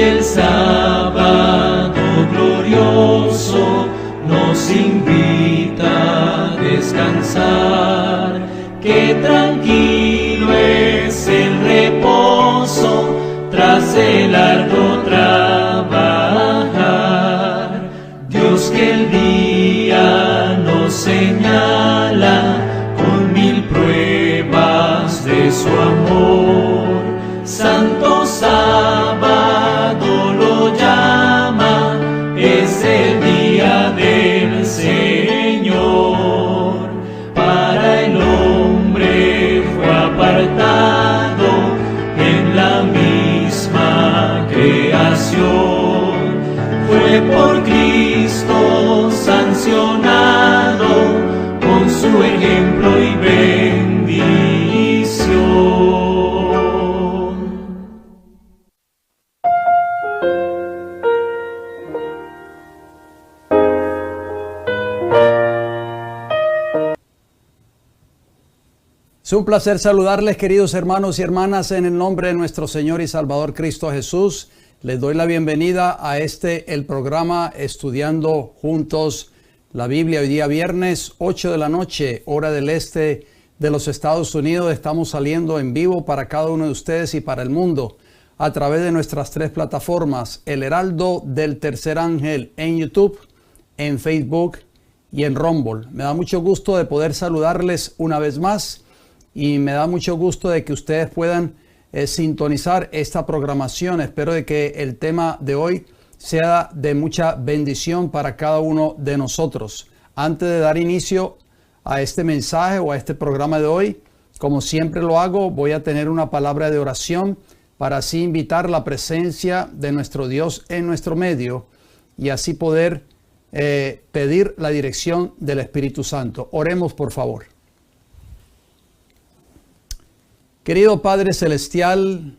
el sábado glorioso nos invita a descansar, que tranquilo es el reposo tras el arduo trabajar. Dios que el día nos señala con 1000 pruebas de su amor, santo sábado lo llama, es el día del Señor. Para el hombre fue apartado en la misma creación, fue por Cristo sancionado con su ejemplo y bendición. Es un placer saludarles, queridos hermanos y hermanas, en el nombre de nuestro Señor y Salvador Cristo Jesús. Les doy la bienvenida a el programa Estudiando Juntos la Biblia. Hoy día viernes, 8 de la noche, hora del este de los Estados Unidos. Estamos saliendo en vivo para cada uno de ustedes y para el mundo a través de nuestras 3 plataformas: El Heraldo del Tercer Ángel en YouTube, en Facebook y en Rumble. Me da mucho gusto de poder saludarles una vez más. Y me da mucho gusto de que ustedes puedan sintonizar esta programación. Espero de que el tema de hoy sea de mucha bendición para cada uno de nosotros. Antes de dar inicio a este mensaje o a este programa de hoy, como siempre lo hago, voy a tener una palabra de oración para así invitar la presencia de nuestro Dios en nuestro medio y así poder pedir la dirección del Espíritu Santo. Oremos, por favor. Querido Padre Celestial,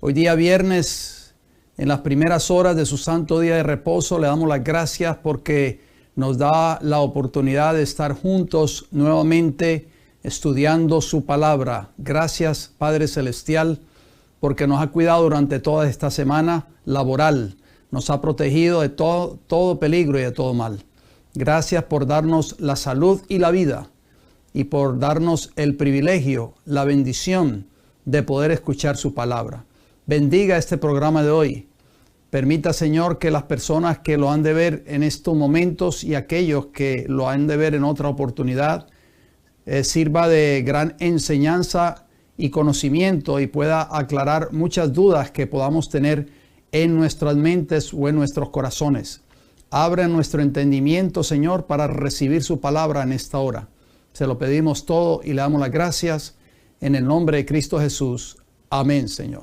hoy día viernes, en las primeras horas de su santo día de reposo, le damos las gracias porque nos da la oportunidad de estar juntos nuevamente estudiando su palabra. Gracias, Padre Celestial, porque nos ha cuidado durante toda esta semana laboral. Nos ha protegido de todo peligro y de todo mal. Gracias por darnos la salud y la vida y por darnos el privilegio, la bendición de poder escuchar su palabra. Bendiga este programa de hoy. Permita, Señor, que las personas que lo han de ver en estos momentos y aquellos que lo han de ver en otra oportunidad sirva de gran enseñanza y conocimiento y pueda aclarar muchas dudas que podamos tener en nuestras mentes o en nuestros corazones. Abra nuestro entendimiento, Señor, para recibir su palabra en esta hora. Se lo pedimos todo y le damos las gracias en el nombre de Cristo Jesús. Amén, Señor.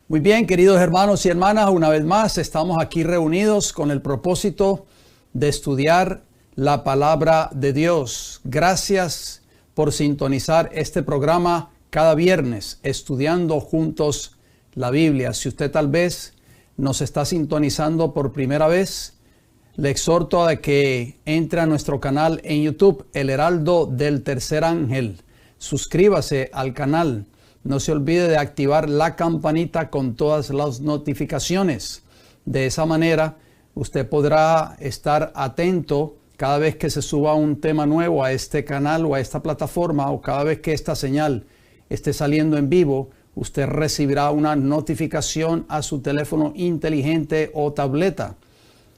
Muy bien, queridos hermanos y hermanas, una vez más estamos aquí reunidos con el propósito de estudiar la palabra de Dios. Gracias por sintonizar este programa cada viernes, estudiando juntos la Biblia. Si usted tal vez nos está sintonizando por primera vez, le exhorto a que entre a nuestro canal en YouTube, El Heraldo del Tercer Ángel. Suscríbase al canal. No se olvide de activar la campanita con todas las notificaciones. De esa manera, usted podrá estar atento cada vez que se suba un tema nuevo a este canal o a esta plataforma, o cada vez que esta señal esté saliendo en vivo, usted recibirá una notificación a su teléfono inteligente o tableta.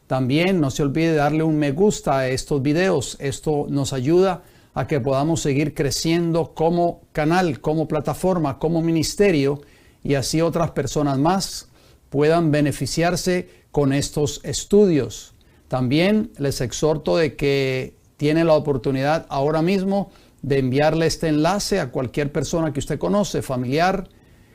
También no se olvide de darle un me gusta a estos videos. Esto nos ayuda a que podamos seguir creciendo como canal, como plataforma, como ministerio, y así otras personas más puedan beneficiarse con estos estudios. También les exhorto de que tiene la oportunidad ahora mismo de enviarle este enlace a cualquier persona que usted conoce, familiar,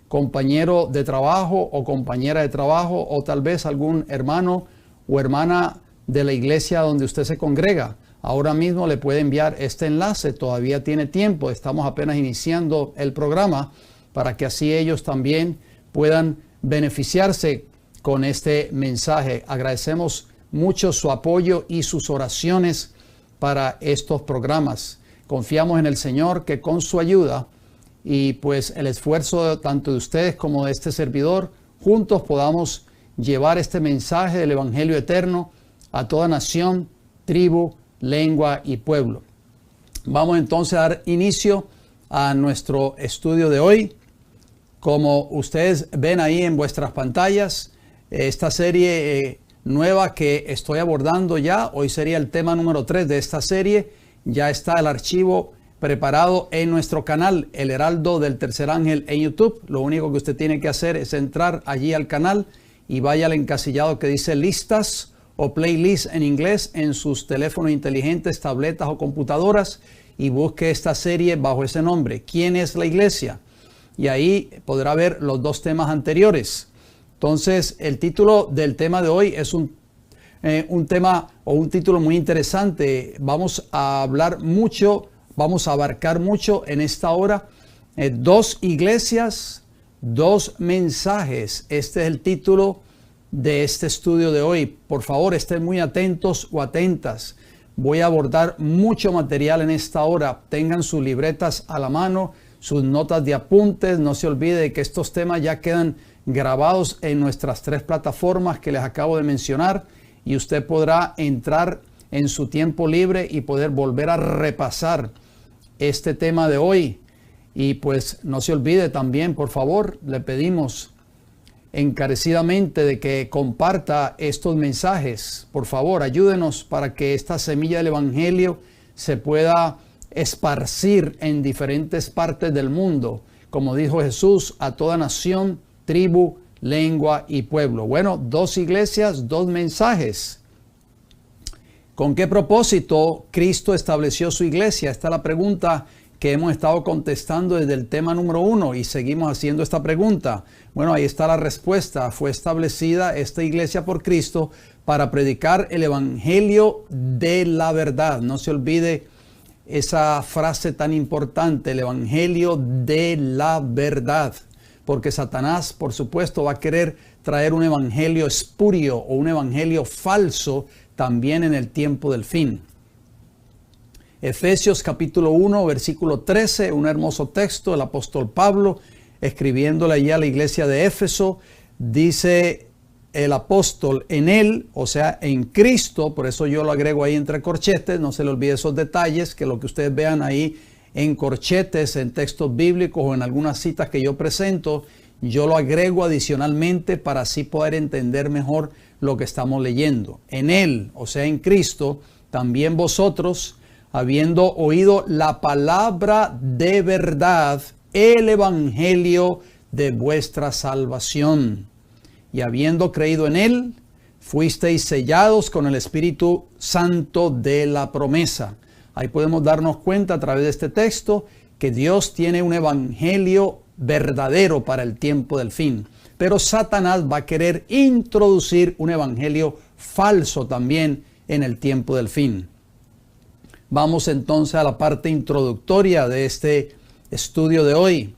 compañero de trabajo o compañera de trabajo, o tal vez algún hermano o hermana de la iglesia donde usted se congrega. Ahora mismo le puede enviar este enlace, todavía tiene tiempo, estamos apenas iniciando el programa, para que así ellos también puedan beneficiarse con este mensaje. Agradecemos mucho su apoyo y sus oraciones para estos programas. Confiamos en el Señor que con su ayuda y pues el esfuerzo tanto de ustedes como de este servidor, juntos podamos llevar este mensaje del Evangelio eterno a toda nación, tribu, lengua y pueblo. Vamos entonces a dar inicio a nuestro estudio de hoy. Como ustedes ven ahí en vuestras pantallas, esta serie nueva que estoy abordando ya, hoy sería el tema número 3 de esta serie. Ya está el archivo preparado en nuestro canal, El Heraldo del Tercer Ángel en YouTube. Lo único que usted tiene que hacer es entrar allí al canal y vaya al encasillado que dice listas o playlist en inglés en sus teléfonos inteligentes, tabletas o computadoras y busque esta serie bajo ese nombre. ¿Quién es la iglesia? Y ahí podrá ver los dos temas anteriores. Entonces, el título del tema de hoy es un tema o un título muy interesante. Vamos a hablar mucho, vamos a abarcar mucho en esta hora. 2 iglesias, 2 mensajes. Este es el título de este estudio de hoy. Por favor, estén muy atentos o atentas. Voy a abordar mucho material en esta hora. Tengan sus libretas a la mano, sus notas de apuntes. No se olvide de que estos temas ya quedan grabados en nuestras 3 plataformas que les acabo de mencionar y usted podrá entrar en su tiempo libre y poder volver a repasar este tema de hoy. Y pues no se olvide también, por favor, le pedimos encarecidamente de que comparta estos mensajes. Por favor, ayúdenos para que esta semilla del Evangelio se pueda esparcir en diferentes partes del mundo. Como dijo Jesús, a toda nación, tribu, lengua y pueblo. Bueno, 2 iglesias, 2 mensajes. ¿Con qué propósito Cristo estableció su iglesia? Esta es la pregunta que hemos estado contestando desde el tema número 1 y seguimos haciendo esta pregunta. Bueno, ahí está la respuesta. Fue establecida esta iglesia por Cristo para predicar el evangelio de la verdad. No se olvide esa frase tan importante, el evangelio de la verdad. Porque Satanás, por supuesto, va a querer traer un evangelio espurio o un evangelio falso también en el tiempo del fin. Efesios capítulo 1, versículo 13, un hermoso texto, el apóstol Pablo, escribiéndole allí a la iglesia de Éfeso, dice el apóstol en él, o sea, en Cristo, por eso yo lo agrego ahí entre corchetes, no se le olvide esos detalles, que lo que ustedes vean ahí en corchetes, en textos bíblicos o en algunas citas que yo presento, yo lo agrego adicionalmente para así poder entender mejor lo que estamos leyendo. En él, o sea, en Cristo, también vosotros, habiendo oído la palabra de verdad, el evangelio de vuestra salvación, y habiendo creído en él, fuisteis sellados con el Espíritu Santo de la promesa. Ahí podemos darnos cuenta a través de este texto que Dios tiene un evangelio verdadero para el tiempo del fin. Pero Satanás va a querer introducir un evangelio falso también en el tiempo del fin. Vamos entonces a la parte introductoria de este estudio de hoy.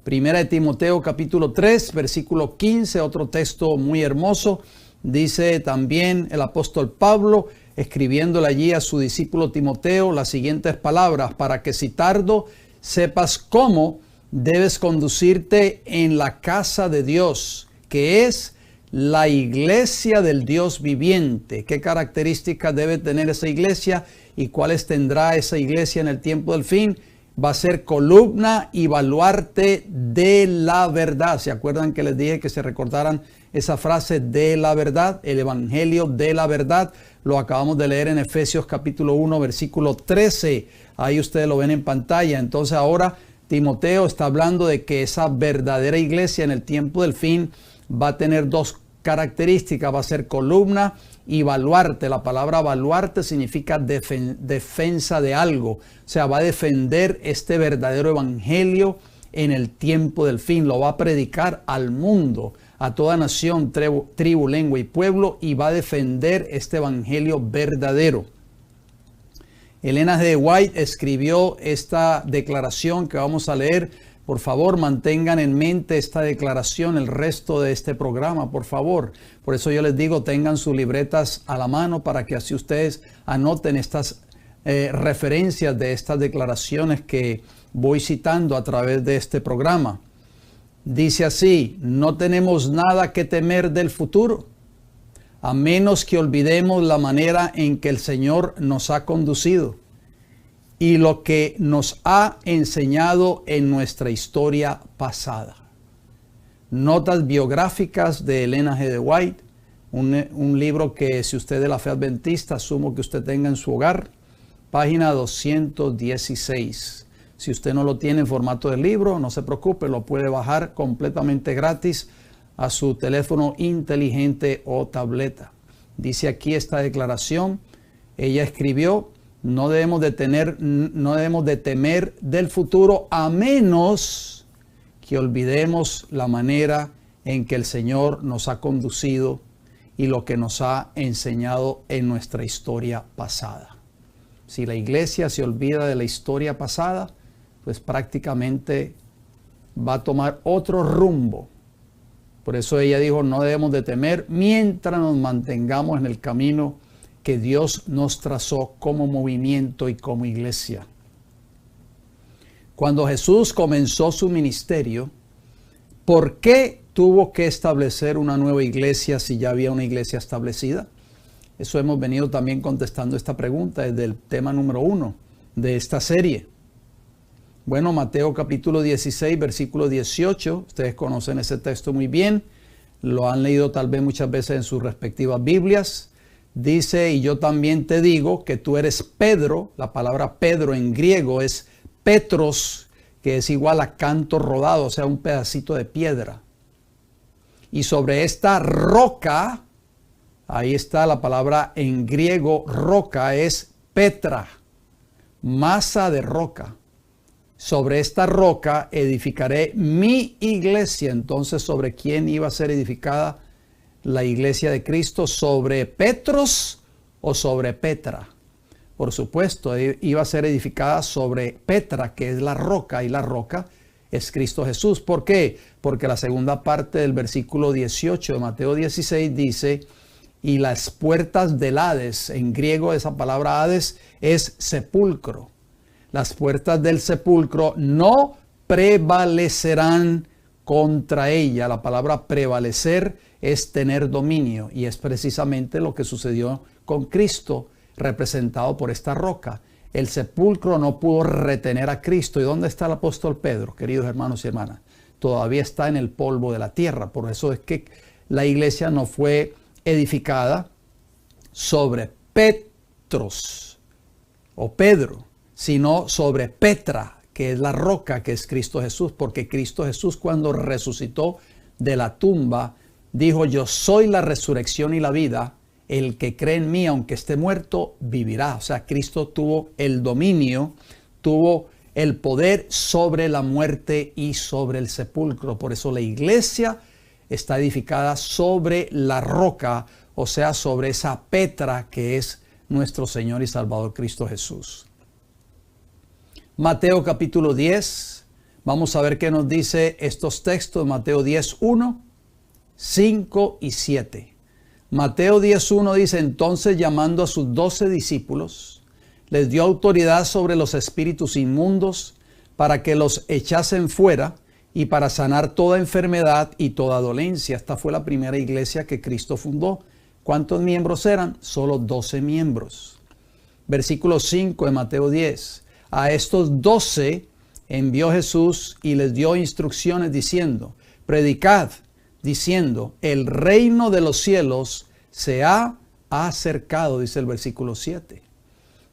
Primera de Timoteo capítulo 3, versículo 15, otro texto muy hermoso. Dice también el apóstol Pablo, escribiéndole allí a su discípulo Timoteo las siguientes palabras: para que si tardo sepas cómo debes conducirte en la casa de Dios, que es la iglesia del Dios viviente. ¿Qué características debe tener esa iglesia y cuáles tendrá esa iglesia en el tiempo del fin? Va a ser columna y baluarte de la verdad. ¿Se acuerdan que les dije que se recordaran esa frase de la verdad? El evangelio de la verdad. Lo acabamos de leer en Efesios capítulo 1, versículo 13. Ahí ustedes lo ven en pantalla. Entonces ahora Timoteo está hablando de que esa verdadera iglesia en el tiempo del fin va a tener 2 características. Va a ser columna y baluarte. La palabra baluarte significa defensa de algo. O sea, va a defender este verdadero evangelio en el tiempo del fin. Lo va a predicar al mundo, a toda nación, tribu, lengua y pueblo, y va a defender este evangelio verdadero. Elena G. White escribió esta declaración que vamos a leer. Por favor, mantengan en mente esta declaración el resto de este programa, por favor. Por eso yo les digo, tengan sus libretas a la mano para que así ustedes anoten estas referencias de estas declaraciones que voy citando a través de este programa. Dice así: no tenemos nada que temer del futuro, a menos que olvidemos la manera en que el Señor nos ha conducido y lo que nos ha enseñado en nuestra historia pasada. Notas biográficas de Elena G. de White, un libro que, si usted es de la fe adventista, asumo que usted tenga en su hogar, página 216. Si usted no lo tiene en formato de libro, no se preocupe, lo puede bajar completamente gratis a su teléfono inteligente o tableta. Dice aquí esta declaración. Ella escribió: no debemos de temer del futuro, a menos que olvidemos la manera en que el Señor nos ha conducido y lo que nos ha enseñado en nuestra historia pasada. Si la iglesia se olvida de la historia pasada, pues prácticamente va a tomar otro rumbo. Por eso ella dijo: no debemos de temer mientras nos mantengamos en el camino que Dios nos trazó como movimiento y como iglesia. Cuando Jesús comenzó su ministerio, ¿por qué tuvo que establecer una nueva iglesia si ya había una iglesia establecida? Eso hemos venido también contestando esta pregunta desde el tema número 1 de esta serie. Bueno, Mateo capítulo 16, versículo 18, ustedes conocen ese texto muy bien, lo han leído tal vez muchas veces en sus respectivas Biblias. Dice: y yo también te digo que tú eres Pedro. La palabra Pedro en griego es Petros, que es igual a canto rodado, o sea, un pedacito de piedra. Y sobre esta roca, ahí está la palabra en griego, roca, es Petra, masa de roca. Sobre esta roca edificaré mi iglesia. Entonces, ¿sobre quién iba a ser edificada la iglesia de Cristo? ¿Sobre Petros o sobre Petra? Por supuesto, iba a ser edificada sobre Petra, que es la roca, y la roca es Cristo Jesús. ¿Por qué? Porque la segunda parte del versículo 18 de Mateo 16 dice: y las puertas del Hades, en griego esa palabra Hades es sepulcro. Las puertas del sepulcro no prevalecerán contra ella. La palabra prevalecer es tener dominio, y es precisamente lo que sucedió con Cristo, representado por esta roca. El sepulcro no pudo retener a Cristo. ¿Y dónde está el apóstol Pedro, queridos hermanos y hermanas? Todavía está en el polvo de la tierra. Por eso es que la iglesia no fue edificada sobre Petros o Pedro, sino sobre Petra, que es la roca, que es Cristo Jesús. Porque Cristo Jesús, cuando resucitó de la tumba, dijo: yo soy la resurrección y la vida, el que cree en mí, aunque esté muerto, vivirá. O sea, Cristo tuvo el dominio, tuvo el poder sobre la muerte y sobre el sepulcro. Por eso la iglesia está edificada sobre la roca, o sea, sobre esa Petra que es nuestro Señor y Salvador Cristo Jesús. Mateo capítulo 10, vamos a ver qué nos dice estos textos. Mateo 10, 1, 5 y 7. Mateo 10, 1 dice: entonces, llamando a sus 12 discípulos, les dio autoridad sobre los espíritus inmundos para que los echasen fuera y para sanar toda enfermedad y toda dolencia. Esta fue la primera iglesia que Cristo fundó. ¿Cuántos miembros eran? Solo 12 miembros. Versículo 5 de Mateo 10. A estos 12 envió Jesús y les dio instrucciones diciendo: predicad, diciendo, el reino de los cielos se ha acercado, dice el versículo 7.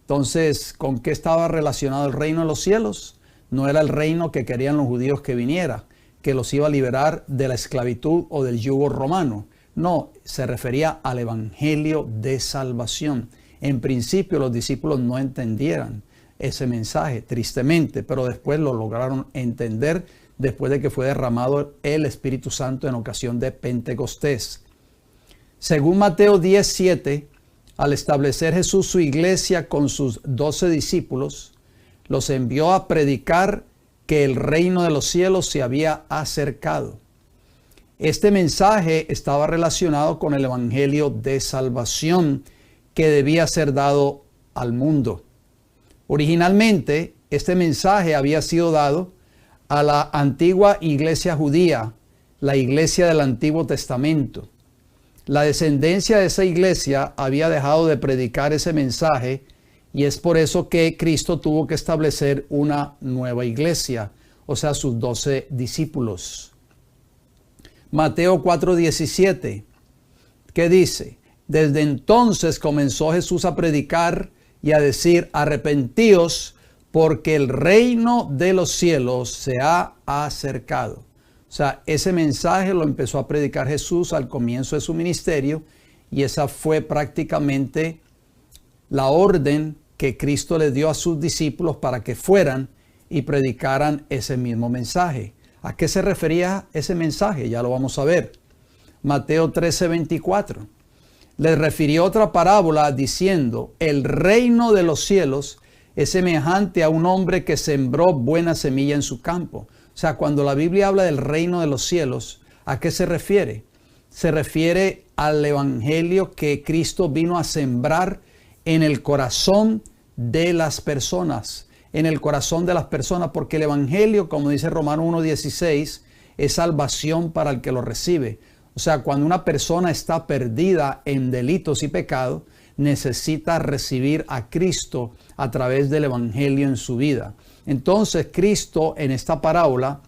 Entonces, ¿con qué estaba relacionado el reino de los cielos? No era el reino que querían los judíos que viniera, que los iba a liberar de la esclavitud o del yugo romano. No, se refería al evangelio de salvación. En principio los discípulos no entendieran ese mensaje, tristemente, pero después lo lograron entender después de que fue derramado el Espíritu Santo en ocasión de Pentecostés. Según Mateo 10:7, al establecer Jesús su iglesia con sus 12 discípulos, los envió a predicar que el reino de los cielos se había acercado. Este mensaje estaba relacionado con el evangelio de salvación que debía ser dado al mundo. Originalmente, Este mensaje había sido dado a la antigua iglesia judía, la iglesia del Antiguo Testamento. La descendencia de esa iglesia había dejado de predicar ese mensaje y es por eso que Cristo tuvo que establecer una nueva iglesia, o sea, sus 12 discípulos. Mateo 4:17, ¿qué dice? Desde entonces comenzó Jesús a predicar y a decir: arrepentíos, porque el reino de los cielos se ha acercado. O sea, ese mensaje lo empezó a predicar Jesús al comienzo de su ministerio y esa fue prácticamente la orden que Cristo le dio a sus discípulos para que fueran y predicaran ese mismo mensaje. ¿A qué se refería ese mensaje? Ya lo vamos a ver. Mateo 13:24. Les refirió otra parábola diciendo: el reino de los cielos es semejante a un hombre que sembró buena semilla en su campo. O sea, cuando la Biblia habla del reino de los cielos, ¿a qué se refiere? Se refiere al evangelio que Cristo vino a sembrar en el corazón de las personas. En el corazón de las personas, porque el evangelio, como dice Romanos 1:16, es salvación para el que lo recibe. O sea, cuando una persona está perdida en delitos y pecados, necesita recibir a Cristo a través del evangelio en su vida. Entonces, Cristo en esta parábola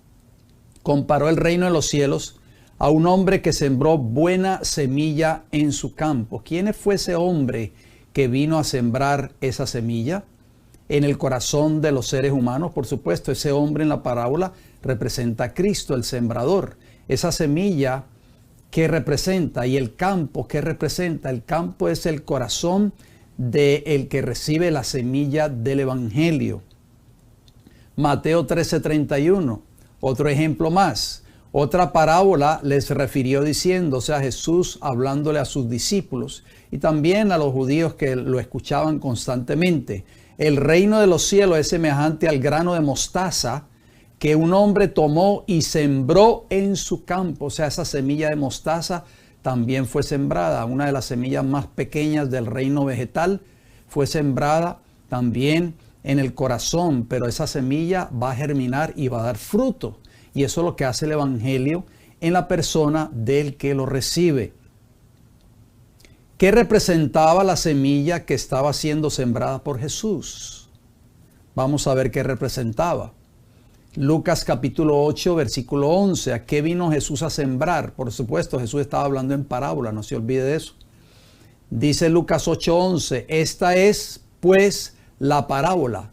comparó el reino de los cielos a un hombre que sembró buena semilla en su campo. ¿Quién fue ese hombre que vino a sembrar esa semilla? En el corazón de los seres humanos, por supuesto. Ese hombre en la parábola representa a Cristo, el sembrador. Esa semilla, ¿qué representa? Y el campo, ¿qué representa? El campo es el corazón del que recibe la semilla del evangelio. Mateo 13:31, otro ejemplo más. Otra parábola les refirió diciendo, o sea, Jesús hablándole a sus discípulos y también a los judíos que lo escuchaban constantemente. El reino de los cielos es semejante al grano de mostaza que un hombre tomó y sembró en su campo. O sea, esa semilla de mostaza también fue sembrada. Una de las semillas más pequeñas del reino vegetal fue sembrada también en el corazón, pero esa semilla va a germinar y va a dar fruto. Y eso es lo que hace el evangelio en la persona del que lo recibe. ¿Qué representaba la semilla que estaba siendo sembrada por Jesús? Vamos a ver qué representaba. Lucas capítulo 8, versículo 11. ¿A qué vino Jesús a sembrar? Por supuesto, Jesús estaba hablando en parábola, no se olvide de eso. Dice Lucas 8:11, esta es pues la parábola.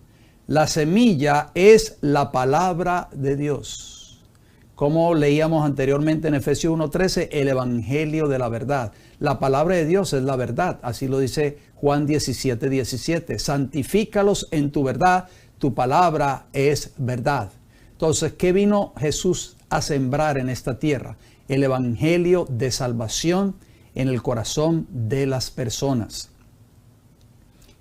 La semilla es la palabra de Dios. Como leíamos anteriormente en Efesios 1:13, el evangelio de la verdad. La palabra de Dios es la verdad. Así lo dice Juan 17:17. Santifícalos en tu verdad, tu palabra es verdad. Entonces, ¿qué vino Jesús a sembrar en esta tierra? El evangelio de salvación en el corazón de las personas.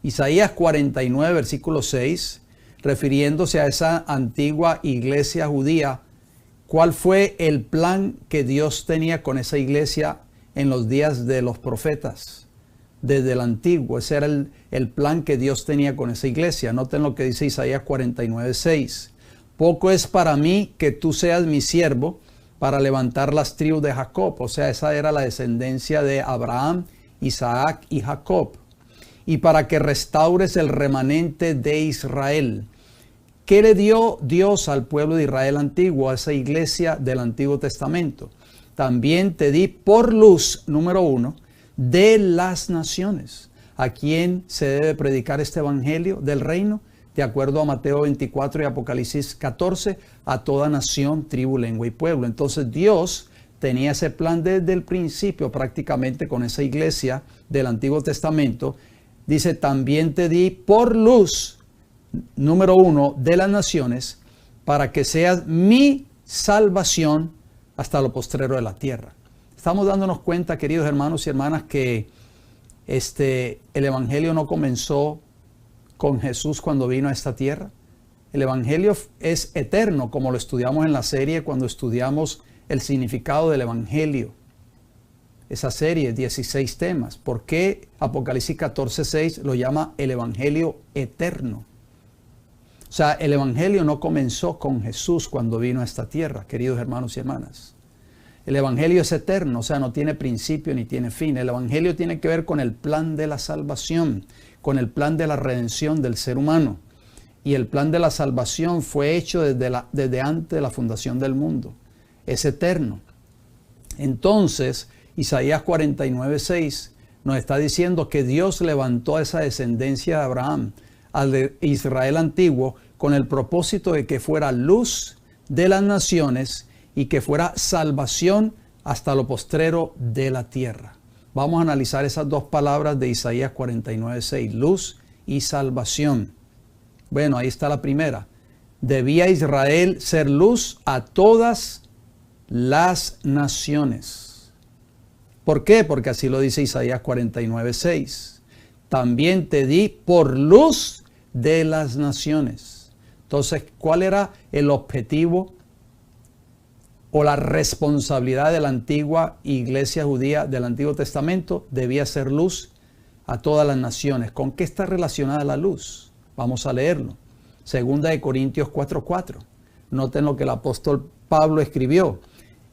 Isaías 49, versículo 6, refiriéndose a esa antigua iglesia judía, ¿cuál fue el plan que Dios tenía con esa iglesia en los días de los profetas? Desde el antiguo, ese era el plan que Dios tenía con esa iglesia. Noten lo que dice Isaías 49, 6. Poco es para mí que tú seas mi siervo para levantar las tribus de Jacob. O sea, esa era la descendencia de Abraham, Isaac y Jacob. Y para que restaures el remanente de Israel. ¿Qué le dio Dios al pueblo de Israel antiguo, a esa iglesia del Antiguo Testamento? También te di por luz, número 1, de las naciones. ¿A quién se debe predicar este evangelio del reino? De acuerdo a Mateo 24 y Apocalipsis 14, a toda nación, tribu, lengua y pueblo. Entonces Dios tenía ese plan desde el principio prácticamente con esa iglesia del Antiguo Testamento. Dice, también te di por luz, número 1, de las naciones, para que seas mi salvación hasta lo postrero de la tierra. Estamos dándonos cuenta, queridos hermanos y hermanas, que el evangelio no comenzó con Jesús cuando vino a esta tierra. El evangelio es eterno, como lo estudiamos en la serie cuando estudiamos el significado del evangelio. Esa serie, 16 temas. ¿Por qué Apocalipsis 14:6 lo llama el evangelio eterno? O sea, el evangelio no comenzó con Jesús cuando vino a esta tierra, queridos hermanos y hermanas. El evangelio es eterno, o sea, no tiene principio ni tiene fin. El evangelio tiene que ver con el plan de la salvación, con el plan de la redención del ser humano. Y el plan de la salvación fue hecho desde antes de la fundación del mundo. Es eterno. Entonces, Isaías 49:6 nos está diciendo que Dios levantó a esa descendencia de Abraham, al de Israel antiguo, con el propósito de que fuera luz de las naciones y que fuera salvación hasta lo postrero de la tierra. Vamos a analizar esas dos palabras de Isaías 49:6, luz y salvación. Bueno, ahí está la primera. Debía Israel ser luz a todas las naciones. ¿Por qué? Porque así lo dice Isaías 49:6. También te di por luz de las naciones. Entonces, ¿cuál era el objetivo o la responsabilidad de la antigua iglesia judía del Antiguo Testamento? Debía ser luz a todas las naciones. ¿Con qué está relacionada la luz? Vamos a leerlo. Segunda de Corintios 4:4. Noten lo que el apóstol Pablo escribió.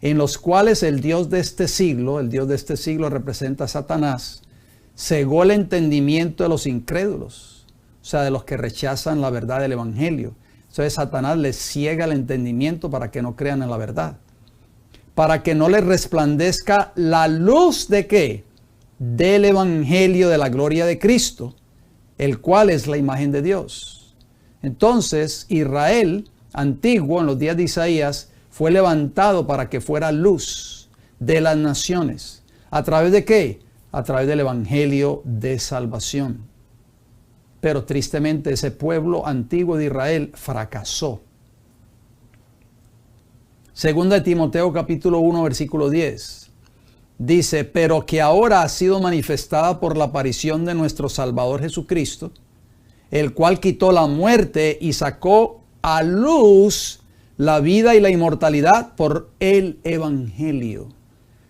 En los cuales el Dios de este siglo representa a Satanás, cegó el entendimiento de los incrédulos, o sea, de los que rechazan la verdad del evangelio. Entonces Satanás les ciega el entendimiento para que no crean en la verdad. Para que no les resplandezca la luz de ¿qué? Del evangelio de la gloria de Cristo, el cual es la imagen de Dios. Entonces Israel antiguo en los días de Isaías fue levantado para que fuera luz de las naciones. ¿A través de qué? A través del evangelio de salvación. Pero tristemente ese pueblo antiguo de Israel fracasó. Segunda de Timoteo capítulo 1 versículo 10. Dice, pero que ahora ha sido manifestada por la aparición de nuestro Salvador Jesucristo, el cual quitó la muerte y sacó a luz la vida y la inmortalidad por el evangelio.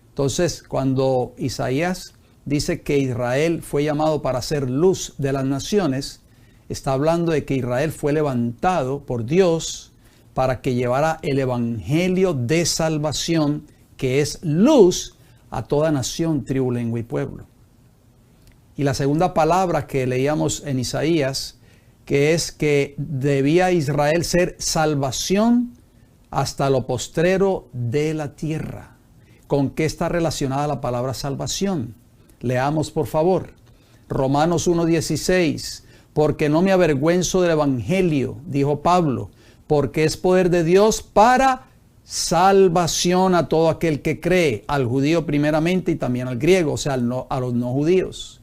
Entonces, cuando Isaías dice que Israel fue llamado para ser luz de las naciones, está hablando de que Israel fue levantado por Dios para que llevara el evangelio de salvación, que es luz a toda nación, tribu, lengua y pueblo. Y la segunda palabra que leíamos en Isaías, que es que debía Israel ser salvación hasta lo postrero de la tierra. ¿Con qué está relacionada la palabra salvación? Leamos por favor. Romanos 1:16. Porque no me avergüenzo del evangelio, dijo Pablo, porque es poder de Dios para salvación a todo aquel que cree, al judío primeramente y también al griego, o sea, a los no judíos.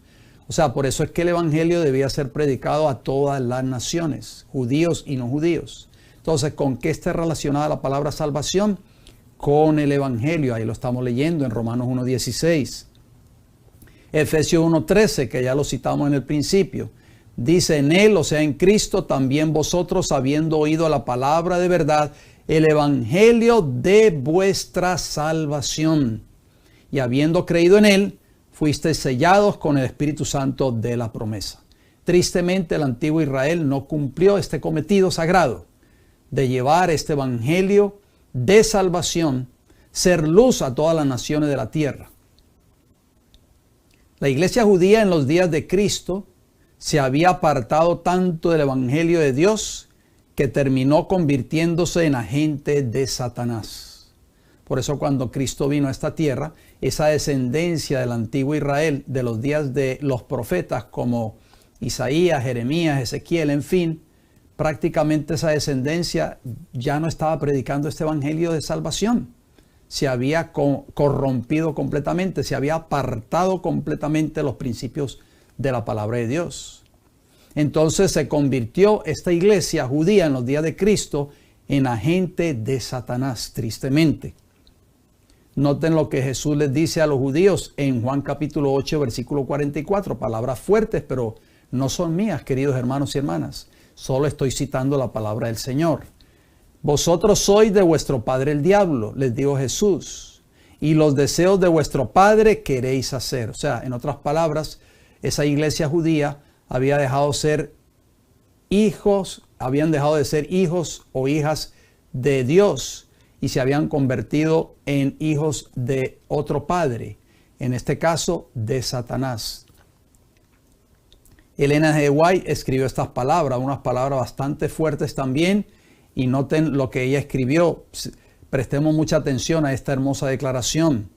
O sea, por eso es que el evangelio debía ser predicado a todas las naciones, judíos y no judíos. Entonces, ¿con qué está relacionada la palabra salvación? Con el evangelio, ahí lo estamos leyendo en Romanos 1:16. Efesios 1:13, que ya lo citamos en el principio, dice en él, o sea en Cristo, también vosotros habiendo oído la palabra de verdad, el evangelio de vuestra salvación, y habiendo creído en él, fuisteis sellados con el Espíritu Santo de la promesa. Tristemente el antiguo Israel no cumplió este cometido sagrado de llevar este evangelio de salvación, ser luz a todas las naciones de la tierra. La iglesia judía en los días de Cristo se había apartado tanto del evangelio de Dios que terminó convirtiéndose en agente de Satanás. Por eso cuando Cristo vino a esta tierra, esa descendencia del antiguo Israel, de los días de los profetas como Isaías, Jeremías, Ezequiel, en fin, prácticamente esa descendencia ya no estaba predicando este evangelio de salvación. Se había corrompido completamente, se había apartado completamente los principios de la palabra de Dios. Entonces se convirtió esta iglesia judía en los días de Cristo en agente de Satanás, tristemente. Noten lo que Jesús les dice a los judíos en Juan capítulo 8, versículo 44. Palabras fuertes, pero no son mías, queridos hermanos y hermanas. Solo estoy citando la palabra del Señor. Vosotros sois de vuestro padre el diablo, les dijo Jesús, y los deseos de vuestro padre queréis hacer. O sea, en otras palabras, esa iglesia judía había dejado ser hijos, habían dejado de ser hijos o hijas de Dios y se habían convertido en hijos de otro padre, en este caso de Satanás. Elena G. White escribió estas palabras, unas palabras bastante fuertes también, y noten lo que ella escribió. Prestemos mucha atención a esta hermosa declaración.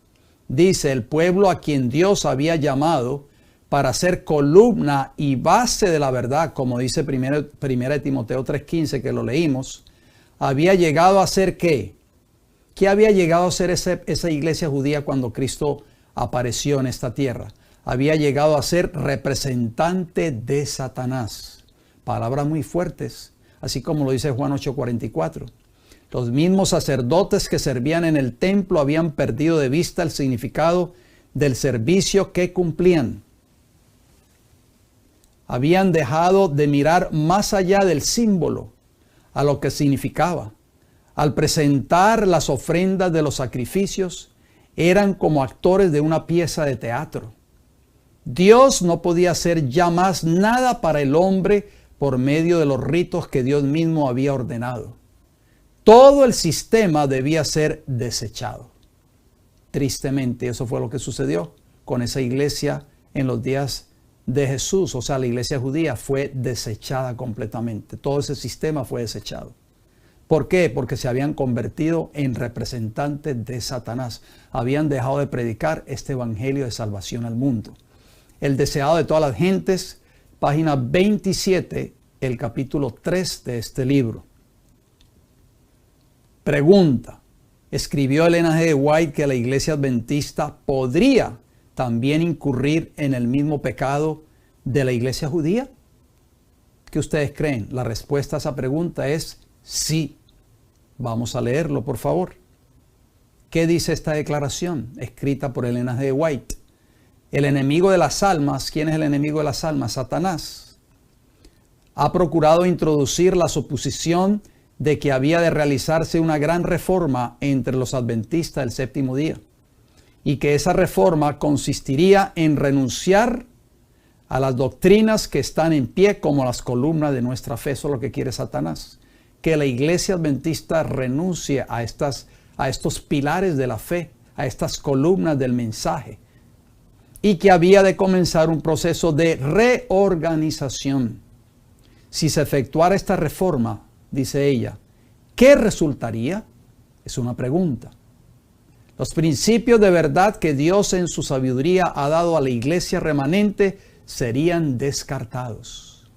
Dice: el pueblo a quien Dios había llamado para ser columna y base de la verdad, como dice primera de Timoteo 3:15, que lo leímos, había llegado a ser ¿qué? ¿Qué había llegado a ser esa iglesia judía cuando Cristo apareció en esta tierra? Había llegado a ser representante de Satanás. Palabras muy fuertes, así como lo dice Juan 8:44. Los mismos sacerdotes que servían en el templo habían perdido de vista el significado del servicio que cumplían. Habían dejado de mirar más allá del símbolo, a lo que significaba. Al presentar las ofrendas de los sacrificios, eran como actores de una pieza de teatro. Dios no podía hacer ya más nada para el hombre por medio de los ritos que Dios mismo había ordenado. Todo el sistema debía ser desechado. Tristemente, eso fue lo que sucedió con esa iglesia en los días de Jesús. O sea, la iglesia judía fue desechada completamente. Todo ese sistema fue desechado. ¿Por qué? Porque se habían convertido en representantes de Satanás. Habían dejado de predicar este evangelio de salvación al mundo. El deseado de todas las gentes, página 27, el capítulo 3 de este libro. Pregunta: ¿escribió Elena G. White que la iglesia adventista podría también incurrir en el mismo pecado de la iglesia judía? ¿Qué ustedes creen? La respuesta a esa pregunta es sí. Vamos a leerlo, por favor. ¿Qué dice esta declaración escrita por Elena G. White? El enemigo de las almas, ¿quién es el enemigo de las almas? Satanás. Ha procurado introducir la suposición de que había de realizarse una gran reforma entre los adventistas del séptimo día, y que esa reforma consistiría en renunciar a las doctrinas que están en pie como las columnas de nuestra fe. Eso es lo que quiere Satanás, que la iglesia adventista renuncie a estos pilares de la fe, a estas columnas del mensaje, y que había de comenzar un proceso de reorganización. Si se efectuara esta reforma, dice ella, ¿qué resultaría? Es una pregunta. Los principios de verdad que Dios en su sabiduría ha dado a la iglesia remanente serían descartados.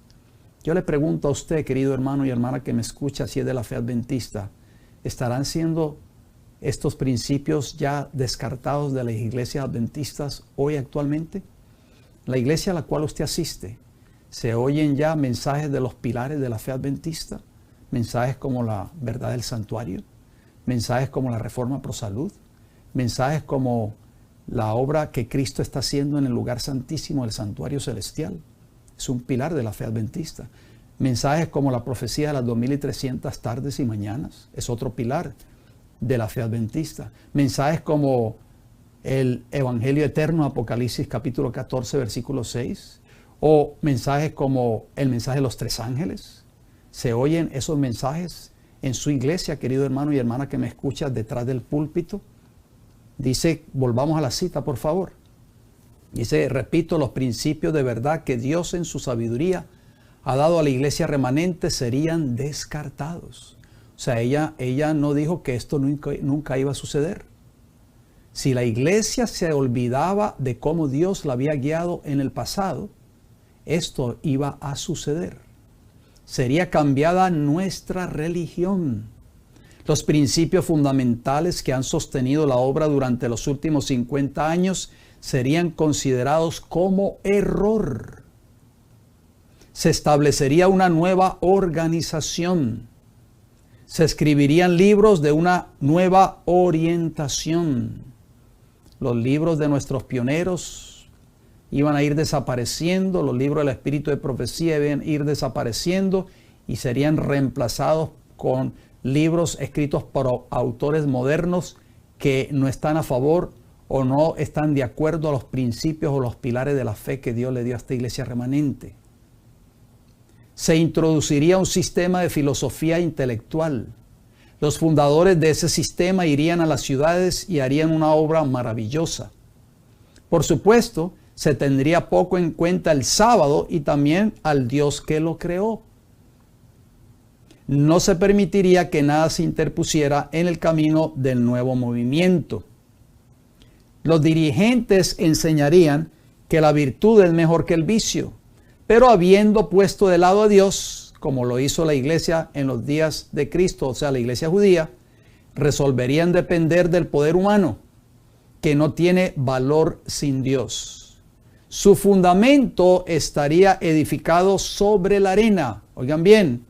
Yo le pregunto a usted, querido hermano y hermana que me escucha, si es de la fe adventista, ¿estarán siendo estos principios ya descartados de las iglesias adventistas hoy actualmente? La iglesia a la cual usted asiste, ¿se oyen ya mensajes de los pilares de la fe adventista? Mensajes como la verdad del santuario, mensajes como la reforma pro salud, mensajes como la obra que Cristo está haciendo en el lugar santísimo del santuario celestial. Es un pilar de la fe adventista. Mensajes como la profecía de las 2300 tardes y mañanas. Es otro pilar de la fe adventista. Mensajes como el Evangelio eterno, Apocalipsis capítulo 14, versículo 6. O mensajes como el mensaje de los tres ángeles. ¿Se oyen esos mensajes en su iglesia, querido hermano y hermana que me escuchas detrás del púlpito? Dice, volvamos a la cita, por favor. Dice, repito, los principios de verdad que Dios en su sabiduría ha dado a la iglesia remanente serían descartados. O sea, ella no dijo que esto nunca iba a suceder. Si la iglesia se olvidaba de cómo Dios la había guiado en el pasado, esto iba a suceder. Sería cambiada nuestra religión. Los principios fundamentales que han sostenido la obra durante los últimos 50 años serían considerados como error. Se establecería una nueva organización. Se escribirían libros de una nueva orientación. Los libros de nuestros pioneros iban a ir desapareciendo, los libros del espíritu de profecía iban a ir desapareciendo y serían reemplazados con libros escritos por autores modernos que no están a favor o no están de acuerdo a los principios o los pilares de la fe que Dios le dio a esta iglesia remanente. se introduciría un sistema de filosofía intelectual. Los fundadores de ese sistema irían a las ciudades y harían una obra maravillosa. Por supuesto, se tendría poco en cuenta el sábado y también al Dios que lo creó. No se permitiría que nada se interpusiera en el camino del nuevo movimiento. Los dirigentes enseñarían que la virtud es mejor que el vicio, pero habiendo puesto de lado a Dios, como lo hizo la iglesia en los días de Cristo, o sea, la iglesia judía, resolverían depender del poder humano, que no tiene valor sin Dios. Su fundamento estaría edificado sobre la arena. Oigan bien,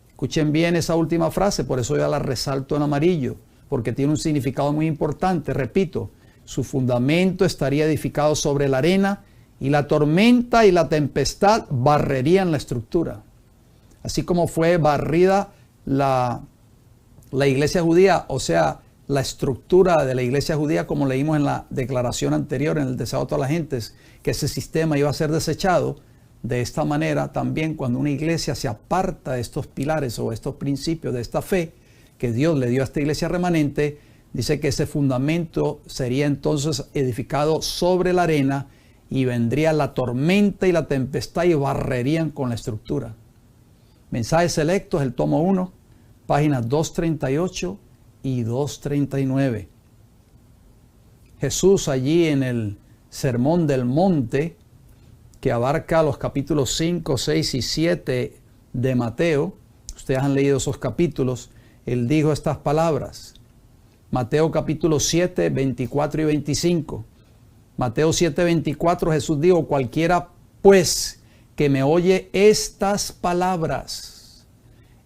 escuchen bien esa última frase, por eso yo la resalto en amarillo, porque tiene un significado muy importante. Repito, su fundamento estaría edificado sobre la arena y la tormenta y la tempestad barrerían la estructura. Así como fue barrida la iglesia judía, o sea, la estructura de la iglesia judía, como leímos en la declaración anterior, en el deseo de todas las gentes, que ese sistema iba a ser desechado. De esta manera también cuando una iglesia se aparta de estos pilares o estos principios de esta fe que Dios le dio a esta iglesia remanente, dice que ese fundamento sería entonces edificado sobre la arena y vendría la tormenta y la tempestad y barrerían con la estructura. Mensajes selectos, el tomo 1, páginas 238 y 239. Jesús allí en el Sermón del Monte, que abarca los capítulos 5, 6 y 7 de Mateo, ustedes han leído esos capítulos, él dijo estas palabras. Mateo capítulo 7, 24 y 25. Mateo 7, 24, Jesús dijo, cualquiera pues que me oye estas palabras.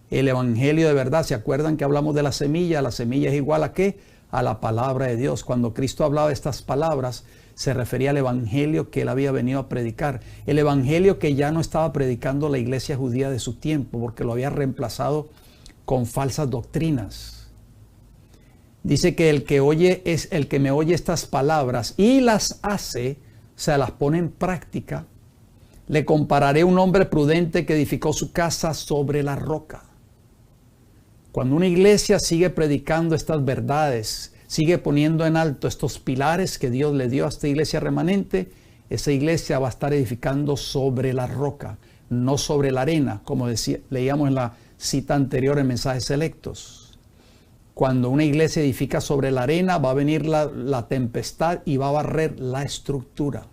El evangelio de verdad, ¿se acuerdan que hablamos de la semilla? La semilla es igual a ¿qué? A la palabra de Dios. Cuando Cristo hablaba de estas palabras, se refería al evangelio que él había venido a predicar. El evangelio que ya no estaba predicando la iglesia judía de su tiempo, porque lo había reemplazado con falsas doctrinas. Dice que el que oye es el que me oye estas palabras y las hace, o sea, las pone en práctica. Le compararé a un hombre prudente que edificó su casa sobre la roca. Cuando una iglesia sigue predicando estas verdades, sigue poniendo en alto estos pilares que Dios le dio a esta iglesia remanente, esa iglesia va a estar edificando sobre la roca, no sobre la arena, como leíamos en la cita anterior en Mensajes Selectos. Cuando una iglesia edifica sobre la arena, va a venir la tempestad y va a barrer la estructura.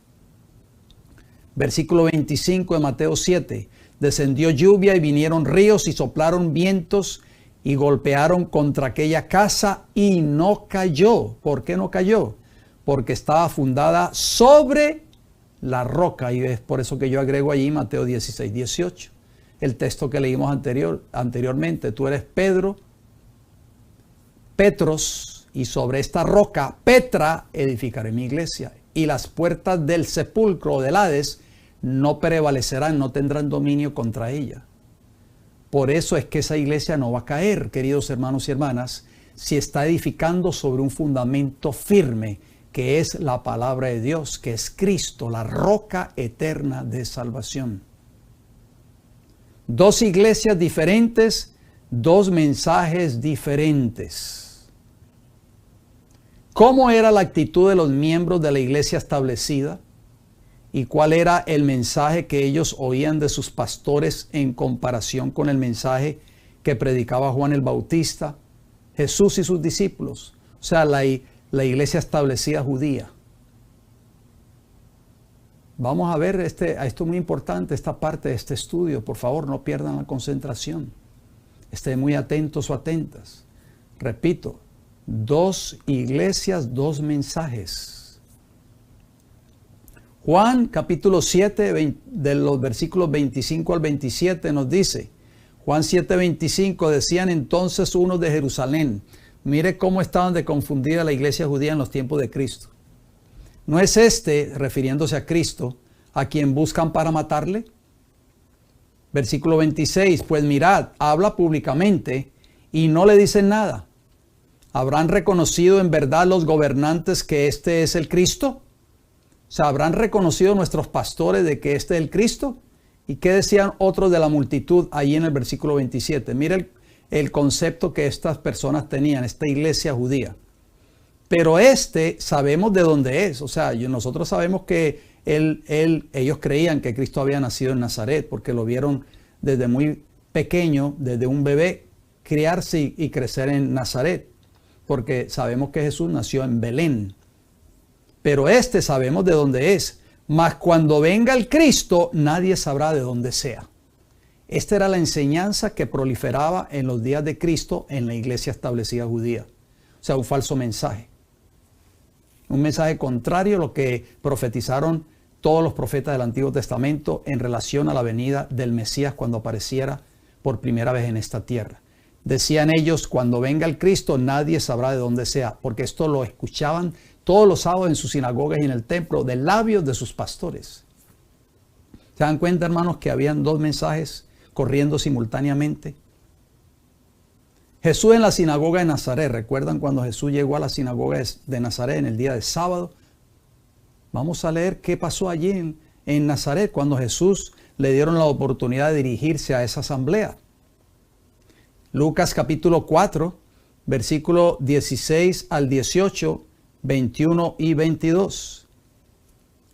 Versículo 25 de Mateo 7. Descendió lluvia y vinieron ríos y soplaron vientos y golpearon contra aquella casa y no cayó. ¿Por qué no cayó? Porque estaba fundada sobre la roca. Y es por eso que yo agrego allí Mateo 16, 18. El texto que leímos anteriormente. Tú eres Petros, y sobre esta roca, Petra, edificaré mi iglesia. Y las puertas del sepulcro o del Hades no prevalecerán, no tendrán dominio contra ella. Por eso es que esa iglesia no va a caer, queridos hermanos y hermanas, si está edificando sobre un fundamento firme, que es la palabra de Dios, que es Cristo, la roca eterna de salvación. Dos iglesias diferentes, dos mensajes diferentes. ¿Cómo era la actitud de los miembros de la iglesia establecida? ¿Y cuál era el mensaje que ellos oían de sus pastores en comparación con el mensaje que predicaba Juan el Bautista, Jesús y sus discípulos? O sea, la iglesia establecida judía. Vamos a ver esto es muy importante, esta parte de este estudio. Por favor, no pierdan la concentración. Estén muy atentos o atentas. Repito, dos iglesias, dos mensajes. Juan capítulo 7, de los versículos 25 al 27 nos dice, Juan 7:25, decían entonces unos de Jerusalén, mire cómo estaban de confundida la iglesia judía en los tiempos de Cristo. ¿No es refiriéndose a Cristo, a quien buscan para matarle? Versículo 26, pues mirad, habla públicamente y no le dicen nada. ¿Habrán reconocido en verdad los gobernantes que este es el Cristo? O sea, ¿habrán reconocido nuestros pastores de que este es el Cristo? ¿Y qué decían otros de la multitud allí en el versículo 27? Mira el concepto que estas personas tenían, esta iglesia judía. Pero sabemos de dónde es. O sea, nosotros sabemos que ellos creían que Cristo había nacido en Nazaret porque lo vieron desde muy pequeño, desde un bebé, criarse y crecer en Nazaret. Porque sabemos que Jesús nació en Belén. Pero sabemos de dónde es. Mas cuando venga el Cristo, nadie sabrá de dónde sea. Esta era la enseñanza que proliferaba en los días de Cristo en la iglesia establecida judía. O sea, un falso mensaje. Un mensaje contrario a lo que profetizaron todos los profetas del Antiguo Testamento en relación a la venida del Mesías cuando apareciera por primera vez en esta tierra. Decían ellos, cuando venga el Cristo, nadie sabrá de dónde sea, porque esto lo escuchaban todos los sábados en sus sinagogas y en el templo, de labios de sus pastores. ¿Se dan cuenta, hermanos, que habían dos mensajes corriendo simultáneamente? Jesús en la sinagoga de Nazaret. ¿Recuerdan cuando Jesús llegó a la sinagoga de Nazaret en el día de sábado? Vamos a leer qué pasó allí en Nazaret cuando Jesús le dieron la oportunidad de dirigirse a esa asamblea. Lucas capítulo 4, versículo 16 al 18, 21 y 22.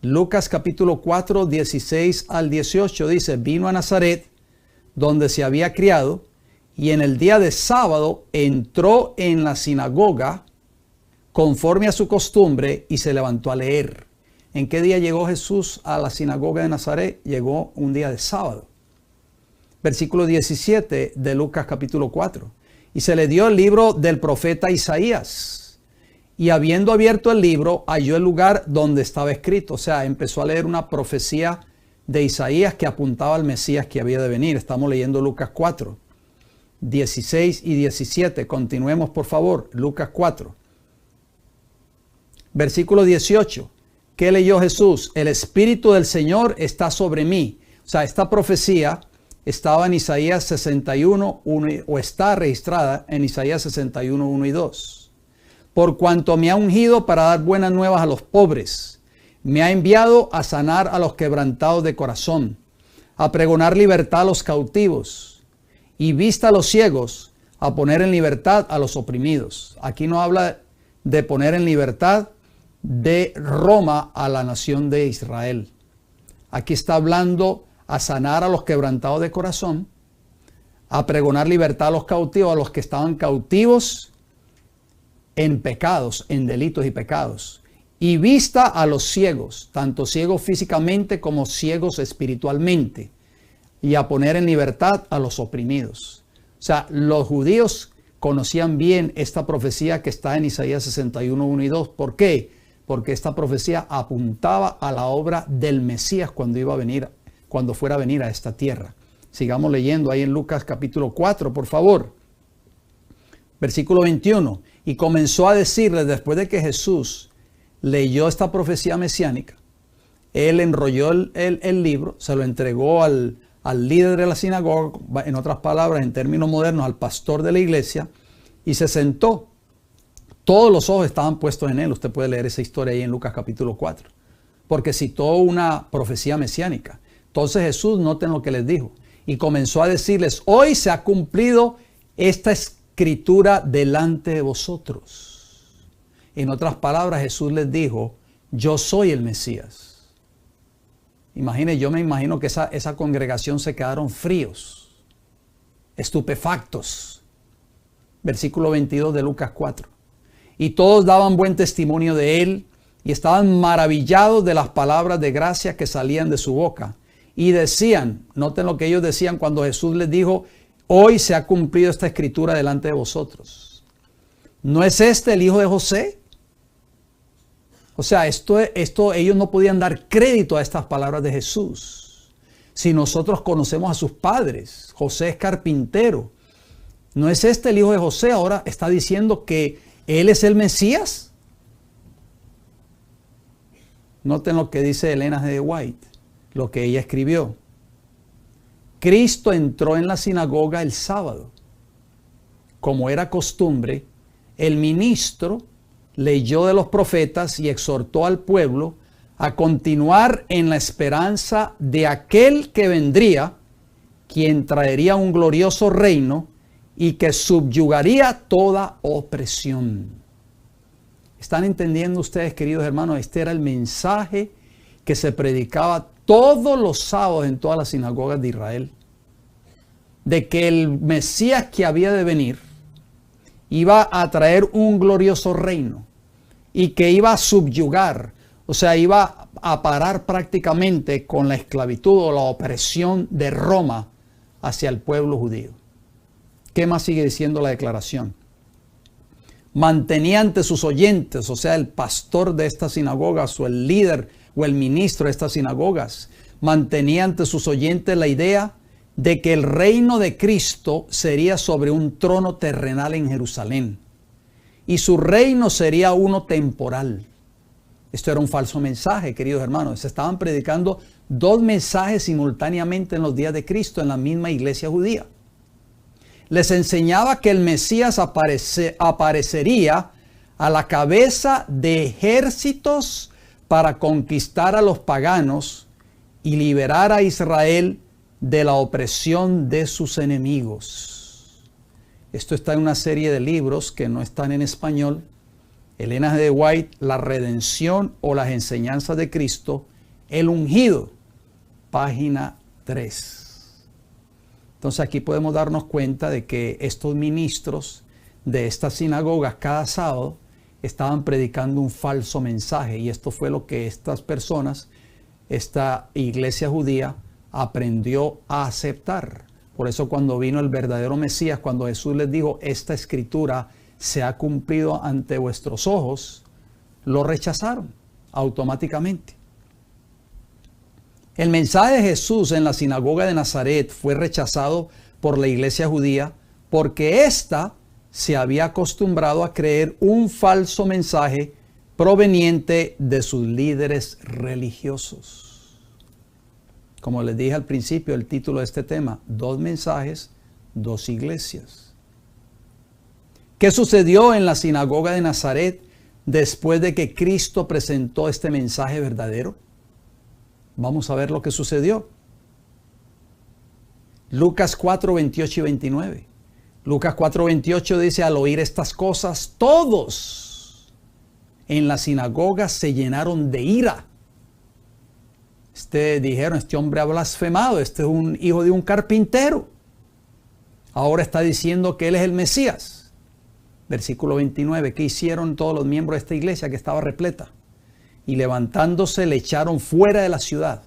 Lucas capítulo 4, 16 al 18 dice, vino a Nazaret, donde se había criado, y en el día de sábado entró en la sinagoga conforme a su costumbre y se levantó a leer. ¿En qué día llegó Jesús a la sinagoga de Nazaret? Llegó un día de sábado. Versículo 17 de Lucas capítulo 4. Y se le dio el libro del profeta Isaías. Y habiendo abierto el libro, halló el lugar donde estaba escrito. O sea, empezó a leer una profecía de Isaías que apuntaba al Mesías que había de venir. Estamos leyendo Lucas 4, 16 y 17. Continuemos, por favor. Lucas 4. Versículo 18. ¿Qué leyó Jesús? El Espíritu del Señor está sobre mí. O sea, esta profecía estaba en Isaías 61, 1, o está registrada en Isaías 61, 1 y 2. Por cuanto me ha ungido para dar buenas nuevas a los pobres, me ha enviado a sanar a los quebrantados de corazón, a pregonar libertad a los cautivos y vista a los ciegos, a poner en libertad a los oprimidos. Aquí no habla de poner en libertad de Roma a la nación de Israel. Aquí está hablando a sanar a los quebrantados de corazón, a pregonar libertad a los cautivos, a los que estaban cautivos en pecados, en delitos y pecados, y vista a los ciegos, tanto ciegos físicamente como ciegos espiritualmente, y a poner en libertad a los oprimidos. O sea, los judíos conocían bien esta profecía que está en Isaías 61, 1 y 2. ¿Por qué? Porque esta profecía apuntaba a la obra del Mesías cuando fuera a venir a esta tierra. Sigamos leyendo ahí en Lucas capítulo 4, por favor. Versículo 21. Y comenzó a decirles, después de que Jesús leyó esta profecía mesiánica, él enrolló el libro, se lo entregó al líder de la sinagoga, en otras palabras, en términos modernos, al pastor de la iglesia, y se sentó. Todos los ojos estaban puestos en él. Usted puede leer esa historia ahí en Lucas capítulo 4, porque citó una profecía mesiánica. Entonces Jesús, noten lo que les dijo, y comenzó a decirles, hoy se ha cumplido esta escritura delante de vosotros. En otras palabras, Jesús les dijo, yo soy el Mesías. Yo me imagino que esa congregación se quedaron fríos, estupefactos. Versículo 22 de Lucas 4. Y todos daban buen testimonio de él y estaban maravillados de las palabras de gracia que salían de su boca. Y decían, noten lo que ellos decían cuando Jesús les dijo, hoy se ha cumplido esta escritura delante de vosotros. ¿No es este el hijo de José? O sea, esto ellos no podían dar crédito a estas palabras de Jesús. Si nosotros conocemos a sus padres, José es carpintero. ¿No es este el hijo de José? Ahora está diciendo que él es el Mesías. Noten lo que dice Elena G. White, lo que ella escribió. Cristo entró en la sinagoga el sábado. Como era costumbre, el ministro leyó de los profetas y exhortó al pueblo a continuar en la esperanza de aquel que vendría, quien traería un glorioso reino y que subyugaría toda opresión. ¿Están entendiendo ustedes, queridos hermanos? Este era el mensaje que se predicaba todos los sábados en todas las sinagogas de Israel, de que el Mesías que había de venir iba a traer un glorioso reino y que iba a subyugar, o sea, iba a parar prácticamente con la esclavitud o la opresión de Roma hacia el pueblo judío. ¿Qué más sigue diciendo la declaración? Mantenía ante sus oyentes, o sea, el pastor de estas sinagogas o el líder o el ministro de estas sinagogas, mantenía ante sus oyentes la idea de que el reino de Cristo sería sobre un trono terrenal en Jerusalén y su reino sería uno temporal. Esto era un falso mensaje, queridos hermanos. Se estaban predicando dos mensajes simultáneamente en los días de Cristo en la misma iglesia judía. Les enseñaba que el Mesías aparecería a la cabeza de ejércitos para conquistar a los paganos y liberar a Israel de la opresión de sus enemigos. Esto está en una serie de libros que no están en español. Elena G. de White, La redención o las enseñanzas de Cristo, el ungido, página 3. Entonces aquí podemos darnos cuenta de que estos ministros de estas sinagogas cada sábado estaban predicando un falso mensaje, y esto fue lo que estas personas, esta iglesia judía, aprendió a aceptar. Por eso cuando vino el verdadero Mesías, cuando Jesús les dijo, esta escritura se ha cumplido ante vuestros ojos, lo rechazaron automáticamente. El mensaje de Jesús en la sinagoga de Nazaret fue rechazado por la iglesia judía porque ésta se había acostumbrado a creer un falso mensaje proveniente de sus líderes religiosos. Como les dije al principio, el título de este tema, dos mensajes, dos iglesias. ¿Qué sucedió en la sinagoga de Nazaret después de que Cristo presentó este mensaje verdadero? Vamos a ver lo que sucedió. Lucas 4, 28 y 29. Lucas 4, 28 dice, al oír estas cosas, todos en la sinagoga se llenaron de ira. Dijeron, este hombre ha blasfemado, este es un hijo de un carpintero. Ahora está diciendo que él es el Mesías. Versículo 29, ¿qué hicieron todos los miembros de esta iglesia que estaba repleta? Y levantándose le echaron fuera de la ciudad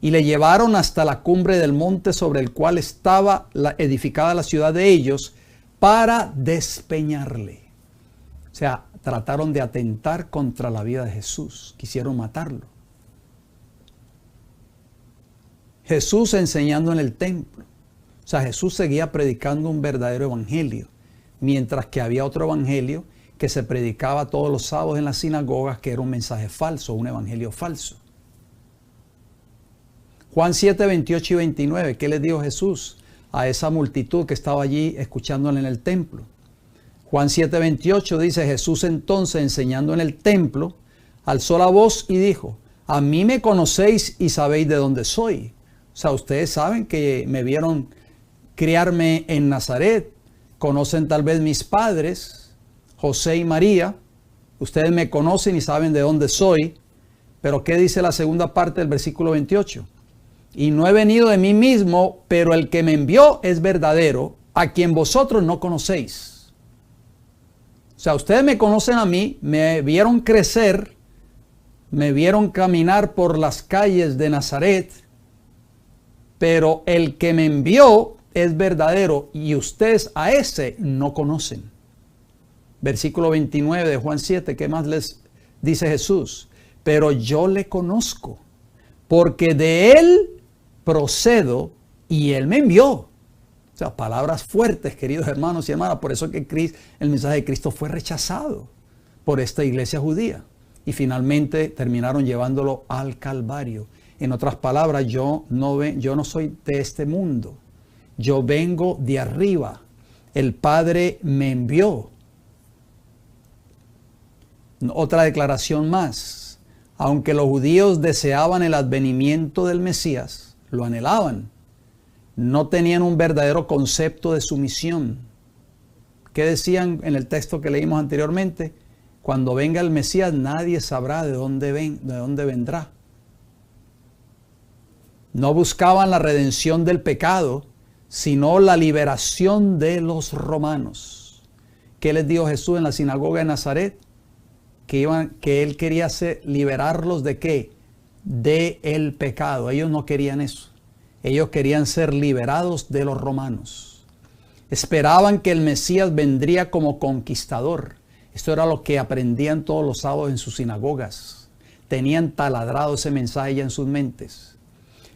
y le llevaron hasta la cumbre del monte sobre el cual estaba edificada la ciudad de ellos para despeñarle. O sea, trataron de atentar contra la vida de Jesús, quisieron matarlo. Jesús enseñando en el templo. O sea, Jesús seguía predicando un verdadero evangelio, mientras que había otro evangelio que se predicaba todos los sábados en las sinagogas, que era un mensaje falso, un evangelio falso. Juan 7, 28 y 29, ¿qué les dijo Jesús a esa multitud que estaba allí escuchándole en el templo? Juan 7, 28 dice, Jesús entonces enseñando en el templo, alzó la voz y dijo, a mí me conocéis y sabéis de dónde soy. O sea, ustedes saben que me vieron criarme en Nazaret, conocen tal vez mis padres, José y María, ustedes me conocen y saben de dónde soy, pero ¿qué dice la segunda parte del versículo 28? Y no he venido de mí mismo, pero el que me envió es verdadero, a quien vosotros no conocéis. O sea, ustedes me conocen a mí, me vieron crecer, me vieron caminar por las calles de Nazaret, pero el que me envió es verdadero y ustedes a ese no conocen. Versículo 29 de Juan 7, ¿qué más les dice Jesús? Pero yo le conozco, porque de él procedo y él me envió. O sea, palabras fuertes, queridos hermanos y hermanas. Por eso que el mensaje de Cristo fue rechazado por esta iglesia judía. Y finalmente terminaron llevándolo al Calvario. En otras palabras, yo no soy de este mundo. Yo vengo de arriba. El Padre me envió. Otra declaración más. Aunque los judíos deseaban el advenimiento del Mesías, lo anhelaban, no tenían un verdadero concepto de su misión. ¿Qué decían en el texto que leímos anteriormente? Cuando venga el Mesías, nadie sabrá de dónde vendrá. No buscaban la redención del pecado, sino la liberación de los romanos. ¿Qué les dijo Jesús en la sinagoga de Nazaret? Que él quería liberarlos ¿de qué? De el pecado. Ellos no querían eso. Ellos querían ser liberados de los romanos. Esperaban que el Mesías vendría como conquistador. Esto era lo que aprendían todos los sábados en sus sinagogas. Tenían taladrado ese mensaje ya en sus mentes.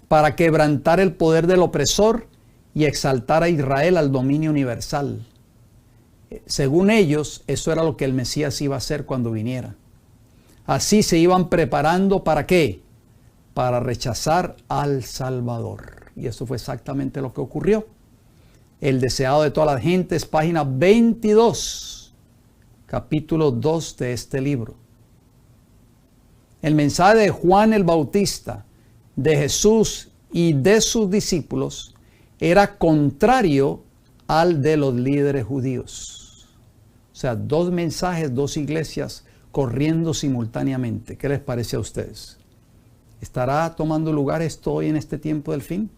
Para quebrantar el poder del opresor y exaltar a Israel al dominio universal. Según ellos, eso era lo que el Mesías iba a hacer cuando viniera. Así se iban preparando ¿para qué? Para rechazar al Salvador. Y eso fue exactamente lo que ocurrió. El deseado de todas las gentes, página 22, capítulo 2 de este libro. El mensaje de Juan el Bautista, de Jesús y de sus discípulos, era contrario al de los líderes judíos. O sea, dos mensajes, dos iglesias corriendo simultáneamente. ¿Qué les parece a ustedes? ¿Estará tomando lugar esto hoy en este tiempo del fin?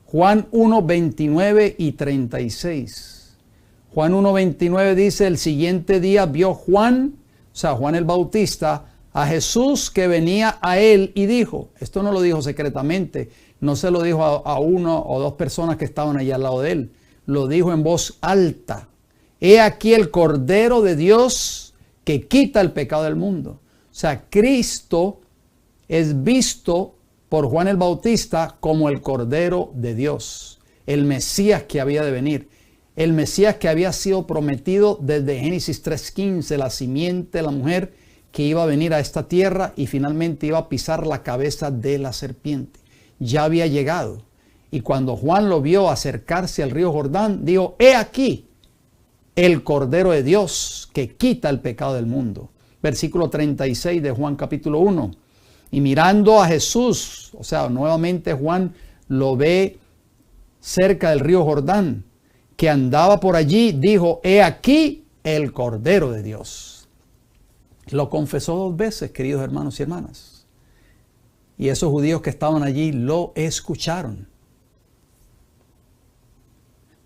Juan 1, 29 y 36. Juan 1, 29 dice, el siguiente día vio Juan, o sea, Juan el Bautista, a Jesús que venía a él y dijo, esto no lo dijo secretamente, no se lo dijo a uno o dos personas que estaban allá al lado de él, lo dijo en voz alta. He aquí el Cordero de Dios que quita el pecado del mundo. O sea, Cristo es visto por Juan el Bautista como el Cordero de Dios, el Mesías que había de venir, el Mesías que había sido prometido desde Génesis 3:15, la simiente de la mujer que iba a venir a esta tierra y finalmente iba a pisar la cabeza de la serpiente. Ya había llegado. Y cuando Juan lo vio acercarse al río Jordán, dijo, he aquí el Cordero de Dios que quita el pecado del mundo. Versículo 36 de Juan capítulo 1. Y mirando a Jesús, o sea, nuevamente Juan lo ve cerca del río Jordán, que andaba por allí, dijo, he aquí el Cordero de Dios. Lo confesó dos veces, queridos hermanos y hermanas. Y esos judíos que estaban allí lo escucharon.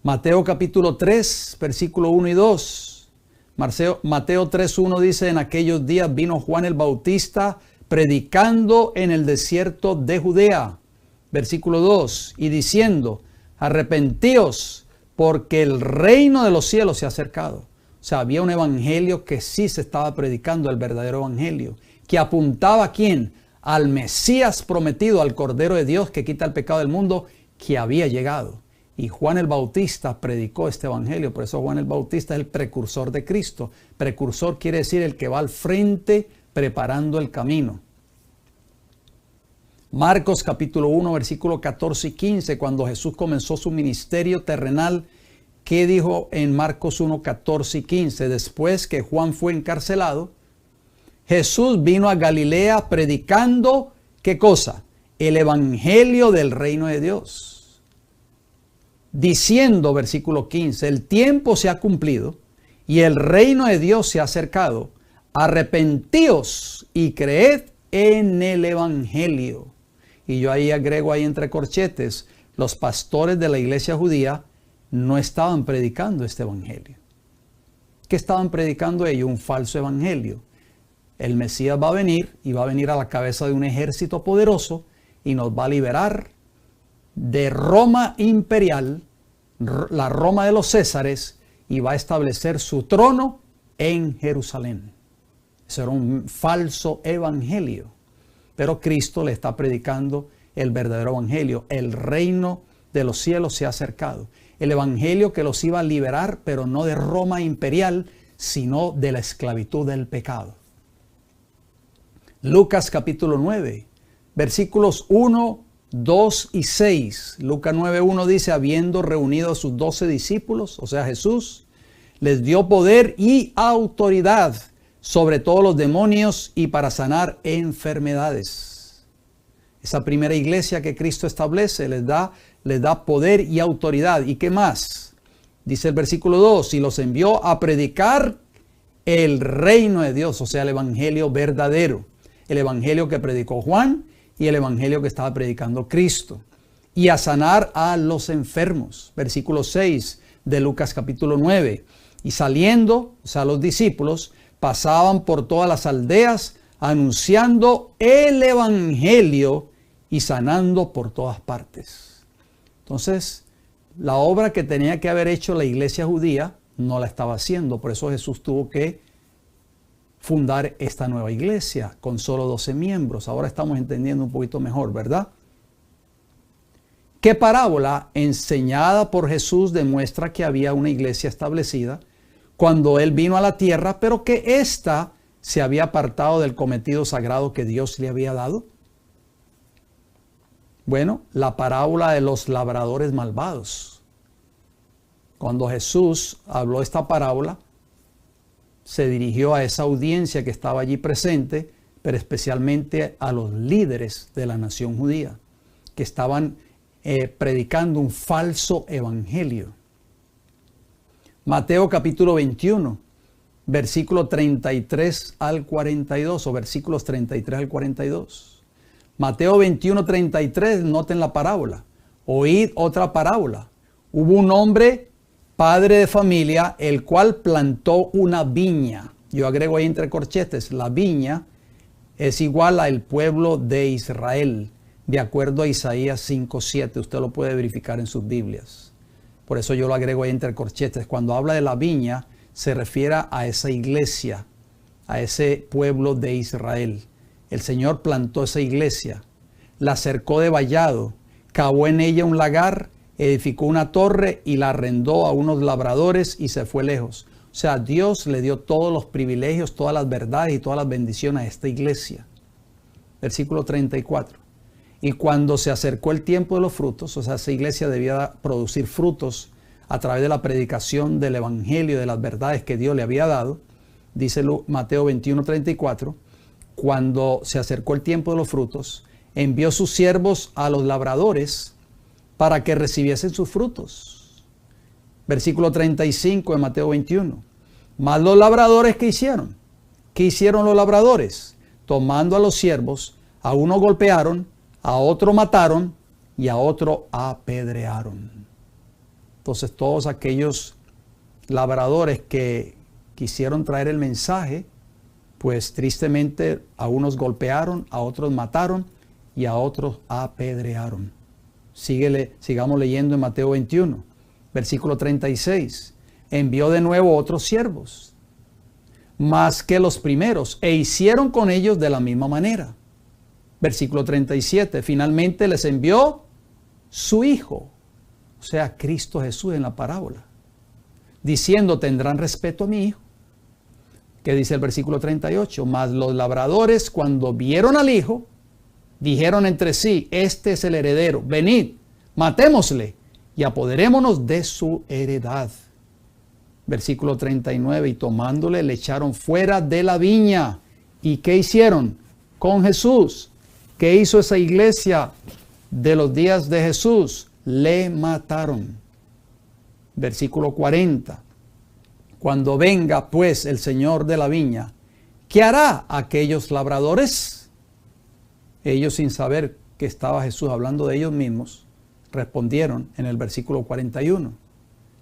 Mateo capítulo 3, versículo 1 y 2. Mateo 3, 1 dice, en aquellos días vino Juan el Bautista predicando en el desierto de Judea. Versículo 2, y diciendo, arrepentíos, porque el reino de los cielos se ha acercado. O sea, había un evangelio que sí se estaba predicando, el verdadero evangelio, que apuntaba ¿a quién? Al Mesías prometido, al Cordero de Dios que quita el pecado del mundo, que había llegado. Y Juan el Bautista predicó este evangelio, por eso Juan el Bautista es el precursor de Cristo. Precursor quiere decir el que va al frente preparando el camino. Marcos capítulo 1, versículo 14 y 15, cuando Jesús comenzó su ministerio terrenal, ¿qué dijo en Marcos 1, 14 y 15? Después que Juan fue encarcelado, Jesús vino a Galilea predicando, ¿qué cosa? El evangelio del reino de Dios. Diciendo, versículo 15, el tiempo se ha cumplido y el reino de Dios se ha acercado. Arrepentíos y creed en el evangelio. Y yo ahí agrego ahí entre corchetes, los pastores de la iglesia judía no estaban predicando este evangelio. ¿Qué estaban predicando ellos? Un falso evangelio. El Mesías va a venir y va a venir a la cabeza de un ejército poderoso y nos va a liberar de Roma imperial, la Roma de los Césares, y va a establecer su trono en Jerusalén. Eso era un falso evangelio. Pero Cristo le está predicando el verdadero evangelio. El reino de los cielos se ha acercado. El evangelio que los iba a liberar, pero no de Roma imperial, sino de la esclavitud del pecado. Lucas capítulo 9, versículos 1, 2 y 6. Lucas 9, 1 dice, habiendo reunido a sus 12 discípulos, o sea Jesús, les dio poder y autoridad sobre todos los demonios y para sanar enfermedades. Esa primera iglesia que Cristo establece les da poder y autoridad. ¿Y qué más? Dice el versículo 2, y los envió a predicar el reino de Dios, o sea, el evangelio verdadero. El evangelio que predicó Juan y el evangelio que estaba predicando Cristo. Y a sanar a los enfermos. Versículo 6 de Lucas capítulo 9. Y saliendo, o sea, los discípulos pasaban por todas las aldeas anunciando el evangelio y sanando por todas partes. Entonces, la obra que tenía que haber hecho la iglesia judía no la estaba haciendo. Por eso Jesús tuvo que fundar esta nueva iglesia con solo 12 miembros. Ahora estamos entendiendo un poquito mejor, ¿verdad? ¿Qué parábola enseñada por Jesús demuestra que había una iglesia establecida cuando Él vino a la tierra, pero que ésta se había apartado del cometido sagrado que Dios le había dado? Bueno, la parábola de los labradores malvados. Cuando Jesús habló esta parábola, se dirigió a esa audiencia que estaba allí presente, pero especialmente a los líderes de la nación judía, que estaban predicando un falso evangelio. Mateo capítulo 21, versículo 33 al 42, o versículos 33 al 42. Mateo 21, 33, noten la parábola. Oíd otra parábola. Hubo un hombre, padre de familia, el cual plantó una viña. Yo agrego ahí entre corchetes, la viña es igual al pueblo de Israel, de acuerdo a Isaías 5:7. Usted lo puede verificar en sus Biblias. Por eso yo lo agrego ahí entre corchetes. Cuando habla de la viña, se refiere a esa iglesia, a ese pueblo de Israel. El Señor plantó esa iglesia, la cercó de vallado, cavó en ella un lagar, edificó una torre y la arrendó a unos labradores y se fue lejos. O sea, Dios le dio todos los privilegios, todas las verdades y todas las bendiciones a esta iglesia. Versículo 34. Y cuando se acercó el tiempo de los frutos, o sea, esa iglesia debía producir frutos a través de la predicación del evangelio, de las verdades que Dios le había dado, dice Mateo 21:34, cuando se acercó el tiempo de los frutos, envió sus siervos a los labradores para que recibiesen sus frutos. Versículo 35 de Mateo 21. Mas los labradores, ¿qué hicieron? ¿Qué hicieron los labradores? Tomando a los siervos, a uno golpearon, a otro mataron y a otro apedrearon. Entonces todos aquellos labradores que quisieron traer el mensaje, pues tristemente a unos golpearon, a otros mataron y a otros apedrearon. Sigamos leyendo en Mateo 21, versículo 36. Envió de nuevo otros siervos, más que los primeros, e hicieron con ellos de la misma manera. Versículo 37. Finalmente les envió su Hijo, o sea, Cristo Jesús en la parábola, diciendo: tendrán respeto a mi Hijo. ¿Qué dice el versículo 38? Mas los labradores, cuando vieron al Hijo, dijeron entre sí: este es el heredero, venid, matémosle y apoderémonos de su heredad. Versículo 39. Y tomándole, le echaron fuera de la viña. ¿Y qué hicieron con Jesús? ¿Qué hizo esa iglesia de los días de Jesús? Le mataron. Versículo 40. Cuando venga pues el Señor de la viña, ¿qué hará aquellos labradores? Ellos, sin saber que estaba Jesús hablando de ellos mismos, respondieron en el versículo 41.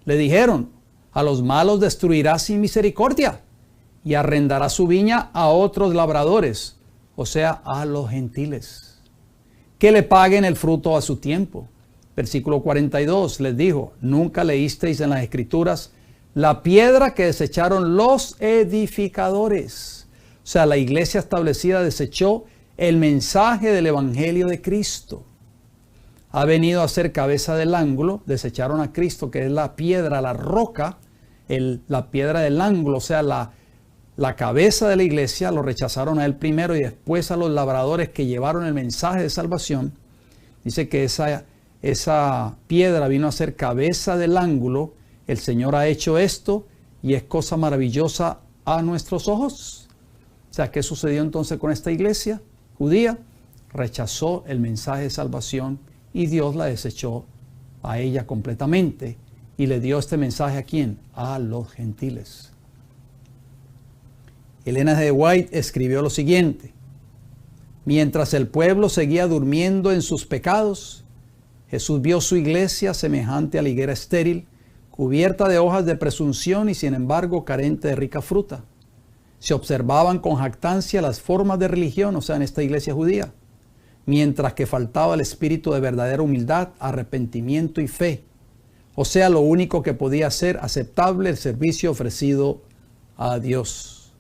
Le dijeron: a los malos destruirá sin misericordia y arrendará su viña a otros labradores, o sea, a los gentiles, que le paguen el fruto a su tiempo. Versículo 42 les dijo: ¿nunca leísteis en las Escrituras la piedra que desecharon los edificadores? O sea, la iglesia establecida desechó el mensaje del evangelio de Cristo. Ha venido a ser cabeza del ángulo, desecharon a Cristo, que es la piedra, la roca, la piedra del ángulo, o sea, la cabeza de la iglesia. Lo rechazaron a él primero y después a los labradores que llevaron el mensaje de salvación. Dice que esa piedra vino a ser cabeza del ángulo. El Señor ha hecho esto y es cosa maravillosa a nuestros ojos. O sea, ¿qué sucedió entonces con esta iglesia judía? Rechazó el mensaje de salvación y Dios la desechó a ella completamente y le dio este mensaje ¿a quién? A los gentiles. Elena G. White escribió lo siguiente: mientras el pueblo seguía durmiendo en sus pecados, Jesús vio su iglesia semejante a la higuera estéril, cubierta de hojas de presunción y sin embargo carente de rica fruta. Se observaban con jactancia las formas de religión, o sea, en esta iglesia judía, mientras que faltaba el espíritu de verdadera humildad, arrepentimiento y fe. O sea, lo único que podía ser aceptable el servicio ofrecido a Dios.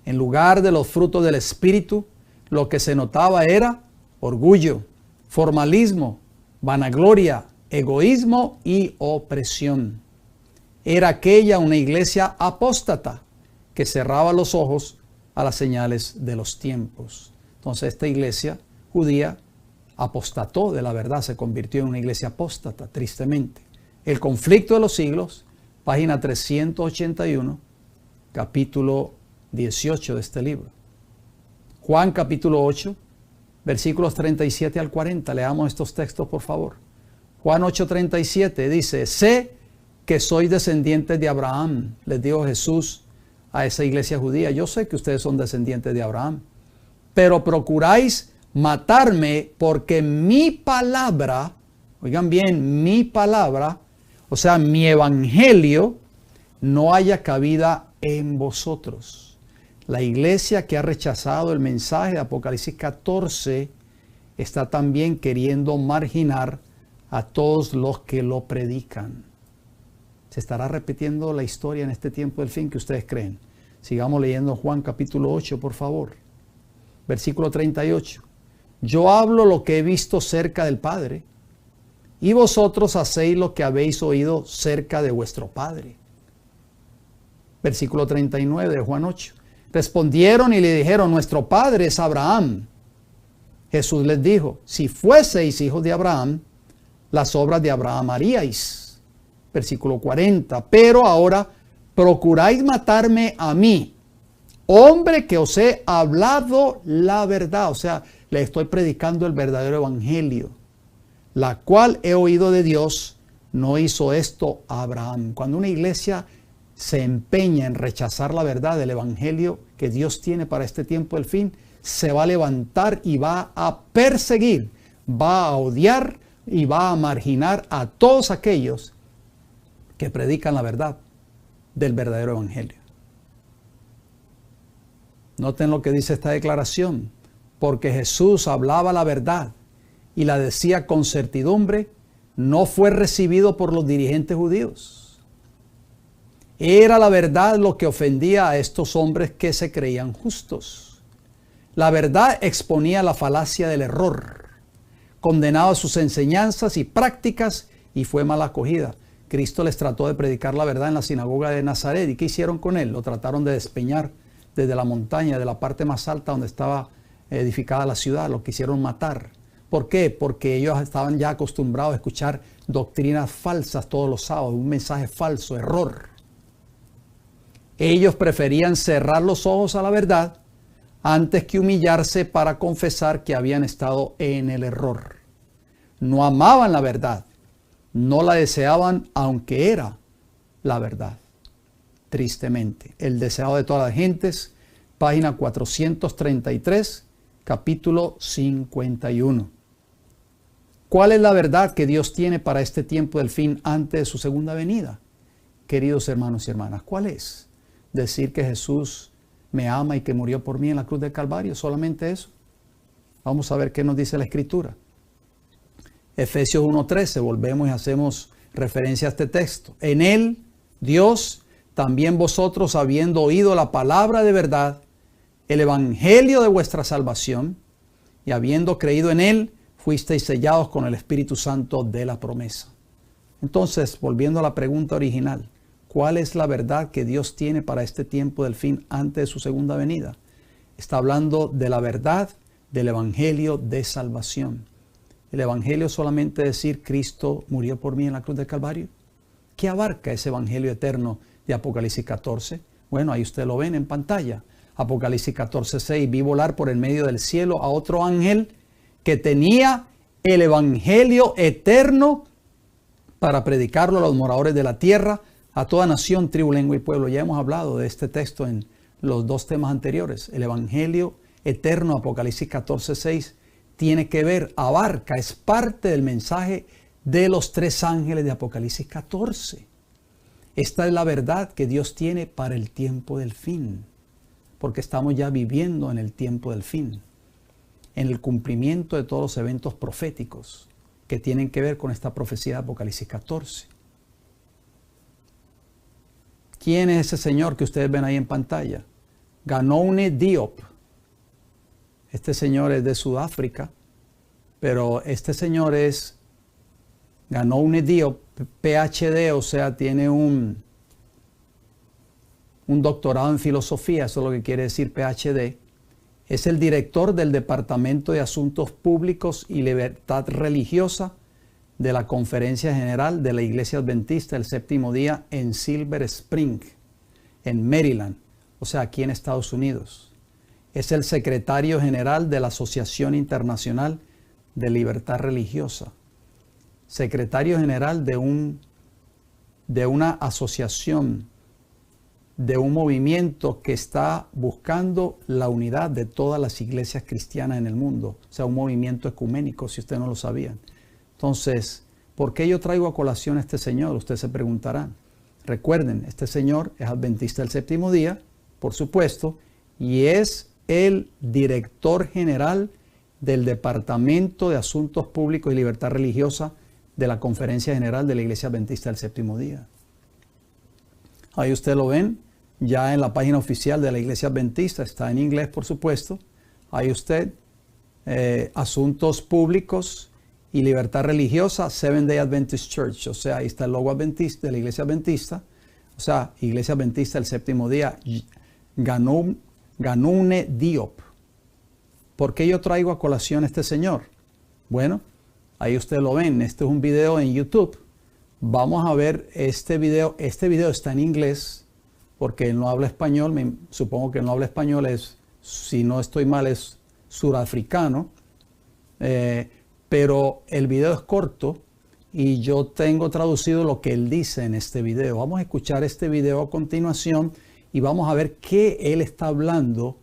En lugar de los frutos del espíritu, lo que se notaba era orgullo, formalismo, vanagloria, egoísmo y opresión. Era aquella una iglesia apóstata que cerraba los ojos a las señales de los tiempos. Entonces esta iglesia judía apostató de la verdad, se convirtió en una iglesia apóstata, tristemente. El conflicto de los siglos, página 381, capítulo 18 de este libro. Juan capítulo 8, versículos 37 al 40. Leamos estos textos, por favor. Juan 8:37 dice: sé que soy descendiente de Abraham, les dijo Jesús a esa iglesia judía. Yo sé que ustedes son descendientes de Abraham, pero procuráis matarme porque mi palabra, oigan bien, mi palabra, o sea, mi evangelio, no haya cabida en vosotros. La iglesia que ha rechazado el mensaje de Apocalipsis 14 está también queriendo marginar a todos los que lo predican. ¿Se estará repitiendo la historia en este tiempo del fin que ustedes creen? Sigamos leyendo Juan capítulo 8, por favor. Versículo 38. Yo hablo lo que he visto cerca del Padre, y vosotros hacéis lo que habéis oído cerca de vuestro Padre. Versículo 39 de Juan 8. Respondieron y le dijeron: nuestro Padre es Abraham. Jesús les dijo: si fueseis hijos de Abraham, las obras de Abraham haríais. Versículo 40. Pero ahora procuráis matarme a mí, hombre que os he hablado la verdad. O sea, le estoy predicando el verdadero evangelio, la cual he oído de Dios. No hizo esto Abraham. Cuando una iglesia se empeña en rechazar la verdad del evangelio que Dios tiene para este tiempo del fin, se va a levantar y va a perseguir, va a odiar y va a marginar a todos aquellos que predican la verdad del verdadero evangelio. Noten lo que dice esta declaración: porque Jesús hablaba la verdad y la decía con certidumbre, no fue recibido por los dirigentes judíos. Era la verdad lo que ofendía a estos hombres que se creían justos. La verdad exponía la falacia del error, condenaba sus enseñanzas y prácticas y fue mal acogida. Cristo les trató de predicar la verdad en la sinagoga de Nazaret. ¿Y qué hicieron con él? Lo trataron de despeñar desde la montaña, de la parte más alta donde estaba edificada la ciudad. Lo quisieron matar. ¿Por qué? Porque ellos estaban ya acostumbrados a escuchar doctrinas falsas todos los sábados, un mensaje falso, error. Ellos preferían cerrar los ojos a la verdad antes que humillarse para confesar que habían estado en el error. No amaban la verdad, no la deseaban aunque era la verdad. Tristemente, el deseo de todas las gentes, página 433, capítulo 51. ¿Cuál es la verdad que Dios tiene para este tiempo del fin antes de su segunda venida? Queridos hermanos y hermanas, ¿cuál es? Decir que Jesús me ama y que murió por mí en la cruz del Calvario, solamente eso. Vamos a ver qué nos dice la Escritura. Efesios 1:13, volvemos y hacemos referencia a este texto. En él, Dios, también vosotros, habiendo oído la palabra de verdad, el evangelio de vuestra salvación, y habiendo creído en él, fuisteis sellados con el Espíritu Santo de la promesa. Entonces, volviendo a la pregunta original, ¿cuál es la verdad que Dios tiene para este tiempo del fin antes de su segunda venida? Está hablando de la verdad del evangelio de salvación. El evangelio solamente decir Cristo murió por mí en la cruz del Calvario. ¿Qué abarca ese evangelio eterno de Apocalipsis 14? Bueno, ahí usted lo ven en pantalla. Apocalipsis 14:6. Vi volar por el medio del cielo a otro ángel que tenía el evangelio eterno para predicarlo a los moradores de la tierra, a toda nación, tribu, lengua y pueblo. Ya hemos hablado de este texto en los dos temas anteriores. El evangelio eterno, Apocalipsis 14:6, tiene que ver, abarca, es parte del mensaje de los tres ángeles de Apocalipsis 14. Esta es la verdad que Dios tiene para el tiempo del fin, porque estamos ya viviendo en el tiempo del fin, en el cumplimiento de todos los eventos proféticos que tienen que ver con esta profecía de Apocalipsis 14. ¿Quién es ese señor que ustedes ven ahí en pantalla? Ganoune Diop. Este señor es de Sudáfrica, pero este señor es Ganoune Diop, PhD, o sea, tiene un doctorado en filosofía, eso es lo que quiere decir PhD. Es el director del Departamento de Asuntos Públicos y Libertad Religiosa de la Conferencia General de la Iglesia Adventista del Séptimo Día en Silver Spring, en Maryland, o sea, aquí en Estados Unidos. Es el secretario general de la Asociación Internacional de Libertad Religiosa. Secretario general de una asociación, de un movimiento que está buscando la unidad de todas las iglesias cristianas en el mundo. O sea, un movimiento ecuménico, si ustedes no lo sabían. Entonces, ¿por qué yo traigo a colación a este señor? Ustedes se preguntarán. Recuerden, este señor es adventista del séptimo día, por supuesto, y es el director general del Departamento de Asuntos Públicos y Libertad Religiosa de la Conferencia General de la Iglesia Adventista del Séptimo Día. Ahí ustedes lo ven, ya en la página oficial de la Iglesia Adventista, está en inglés por supuesto. Ahí usted, Asuntos Públicos y Libertad Religiosa, Seventh Day Adventist Church. O sea, ahí está el logo adventista de la Iglesia Adventista. O sea, Iglesia Adventista del Séptimo Día, Ganoune Diop. ¿Por qué yo traigo a colación a este señor? Bueno, ahí ustedes lo ven. Este es un video en YouTube. Vamos a ver este video. Este video está en inglés porque él no habla español. Supongo que él no habla español. Si no estoy mal, es surafricano. Pero el video es corto y yo tengo traducido lo que él dice en este video. Vamos a escuchar este video a continuación y vamos a ver qué él está hablando,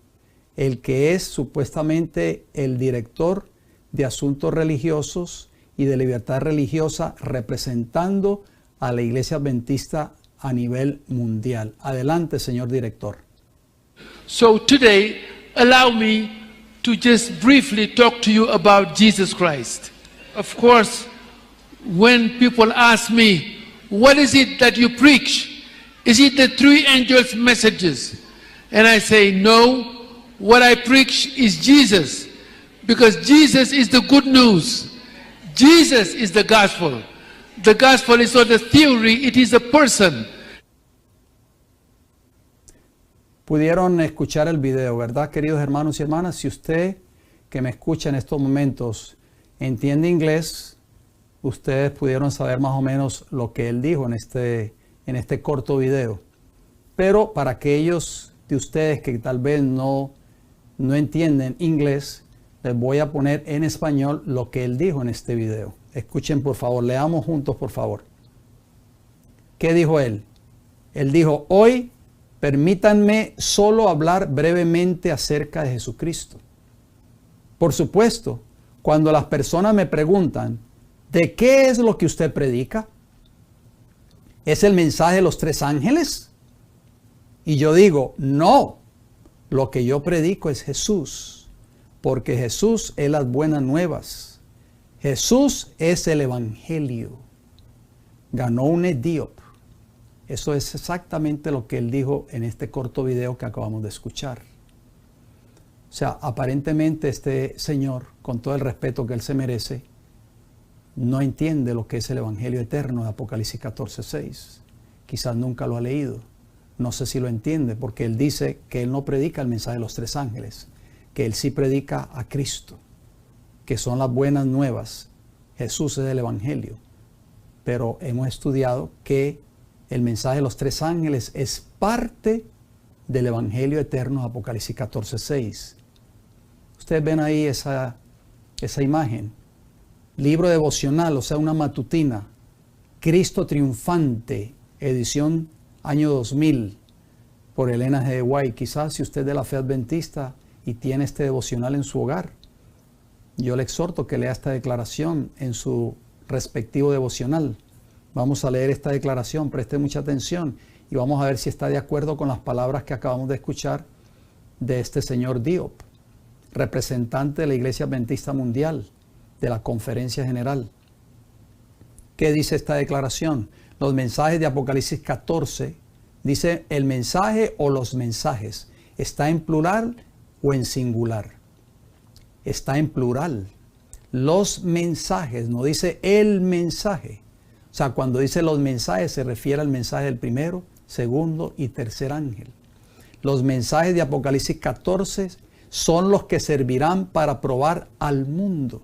el que es supuestamente el director de asuntos religiosos y de libertad religiosa representando a la Iglesia Adventista a nivel mundial. Adelante, señor director. So today, allow me to just briefly talk to you about Jesus Christ. Of course, when people ask me, what is it that you preach? Is it the three angels' messages? And I say, no, what I preach is Jesus, because Jesus is the good news. Jesus is the gospel. The gospel is not a theory, it is a person. Pudieron escuchar el video, ¿verdad, queridos hermanos y hermanas? Si usted que me escucha en estos momentos entiende inglés, ustedes pudieron saber más o menos lo que él dijo en este corto video. Pero para aquellos de ustedes que tal vez no entienden inglés, les voy a poner en español lo que él dijo en este video. Escuchen por favor, leamos juntos por favor. ¿Qué dijo él? Él dijo, hoy permítanme solo hablar brevemente acerca de Jesucristo. Por supuesto, cuando las personas me preguntan, ¿de qué es lo que usted predica? ¿Es el mensaje de los tres ángeles? Y yo digo, no, lo que yo predico es Jesús, porque Jesús es las buenas nuevas. Jesús es el evangelio. Ganoune Diop. Eso es exactamente lo que él dijo en este corto video que acabamos de escuchar. O sea, aparentemente este señor, con todo el respeto que él se merece, no entiende lo que es el evangelio eterno de Apocalipsis 14:6. Quizás nunca lo ha leído. No sé si lo entiende, porque él dice que él no predica el mensaje de los tres ángeles, que él sí predica a Cristo, que son las buenas nuevas. Jesús es el evangelio. Pero hemos estudiado que el mensaje de los tres ángeles es parte del Evangelio eterno, Apocalipsis 14:6. Ustedes ven ahí esa imagen. Libro devocional, o sea, una matutina. Cristo triunfante, edición año 2000, por Elena G. White. Quizás si usted es de la fe adventista y tiene este devocional en su hogar, yo le exhorto que lea esta declaración en su respectivo devocional. Vamos a leer esta declaración, preste mucha atención y vamos a ver si está de acuerdo con las palabras que acabamos de escuchar de este señor Diop, representante de la Iglesia Adventista Mundial, de la Conferencia General. ¿Qué dice esta declaración? Los mensajes de Apocalipsis 14, dice el mensaje o los mensajes, ¿está en plural o en singular? Está en plural. Los mensajes, no dice el mensaje. O sea, cuando dice los mensajes se refiere al mensaje del primero, segundo y tercer ángel. Los mensajes de Apocalipsis 14 son los que servirán para probar al mundo.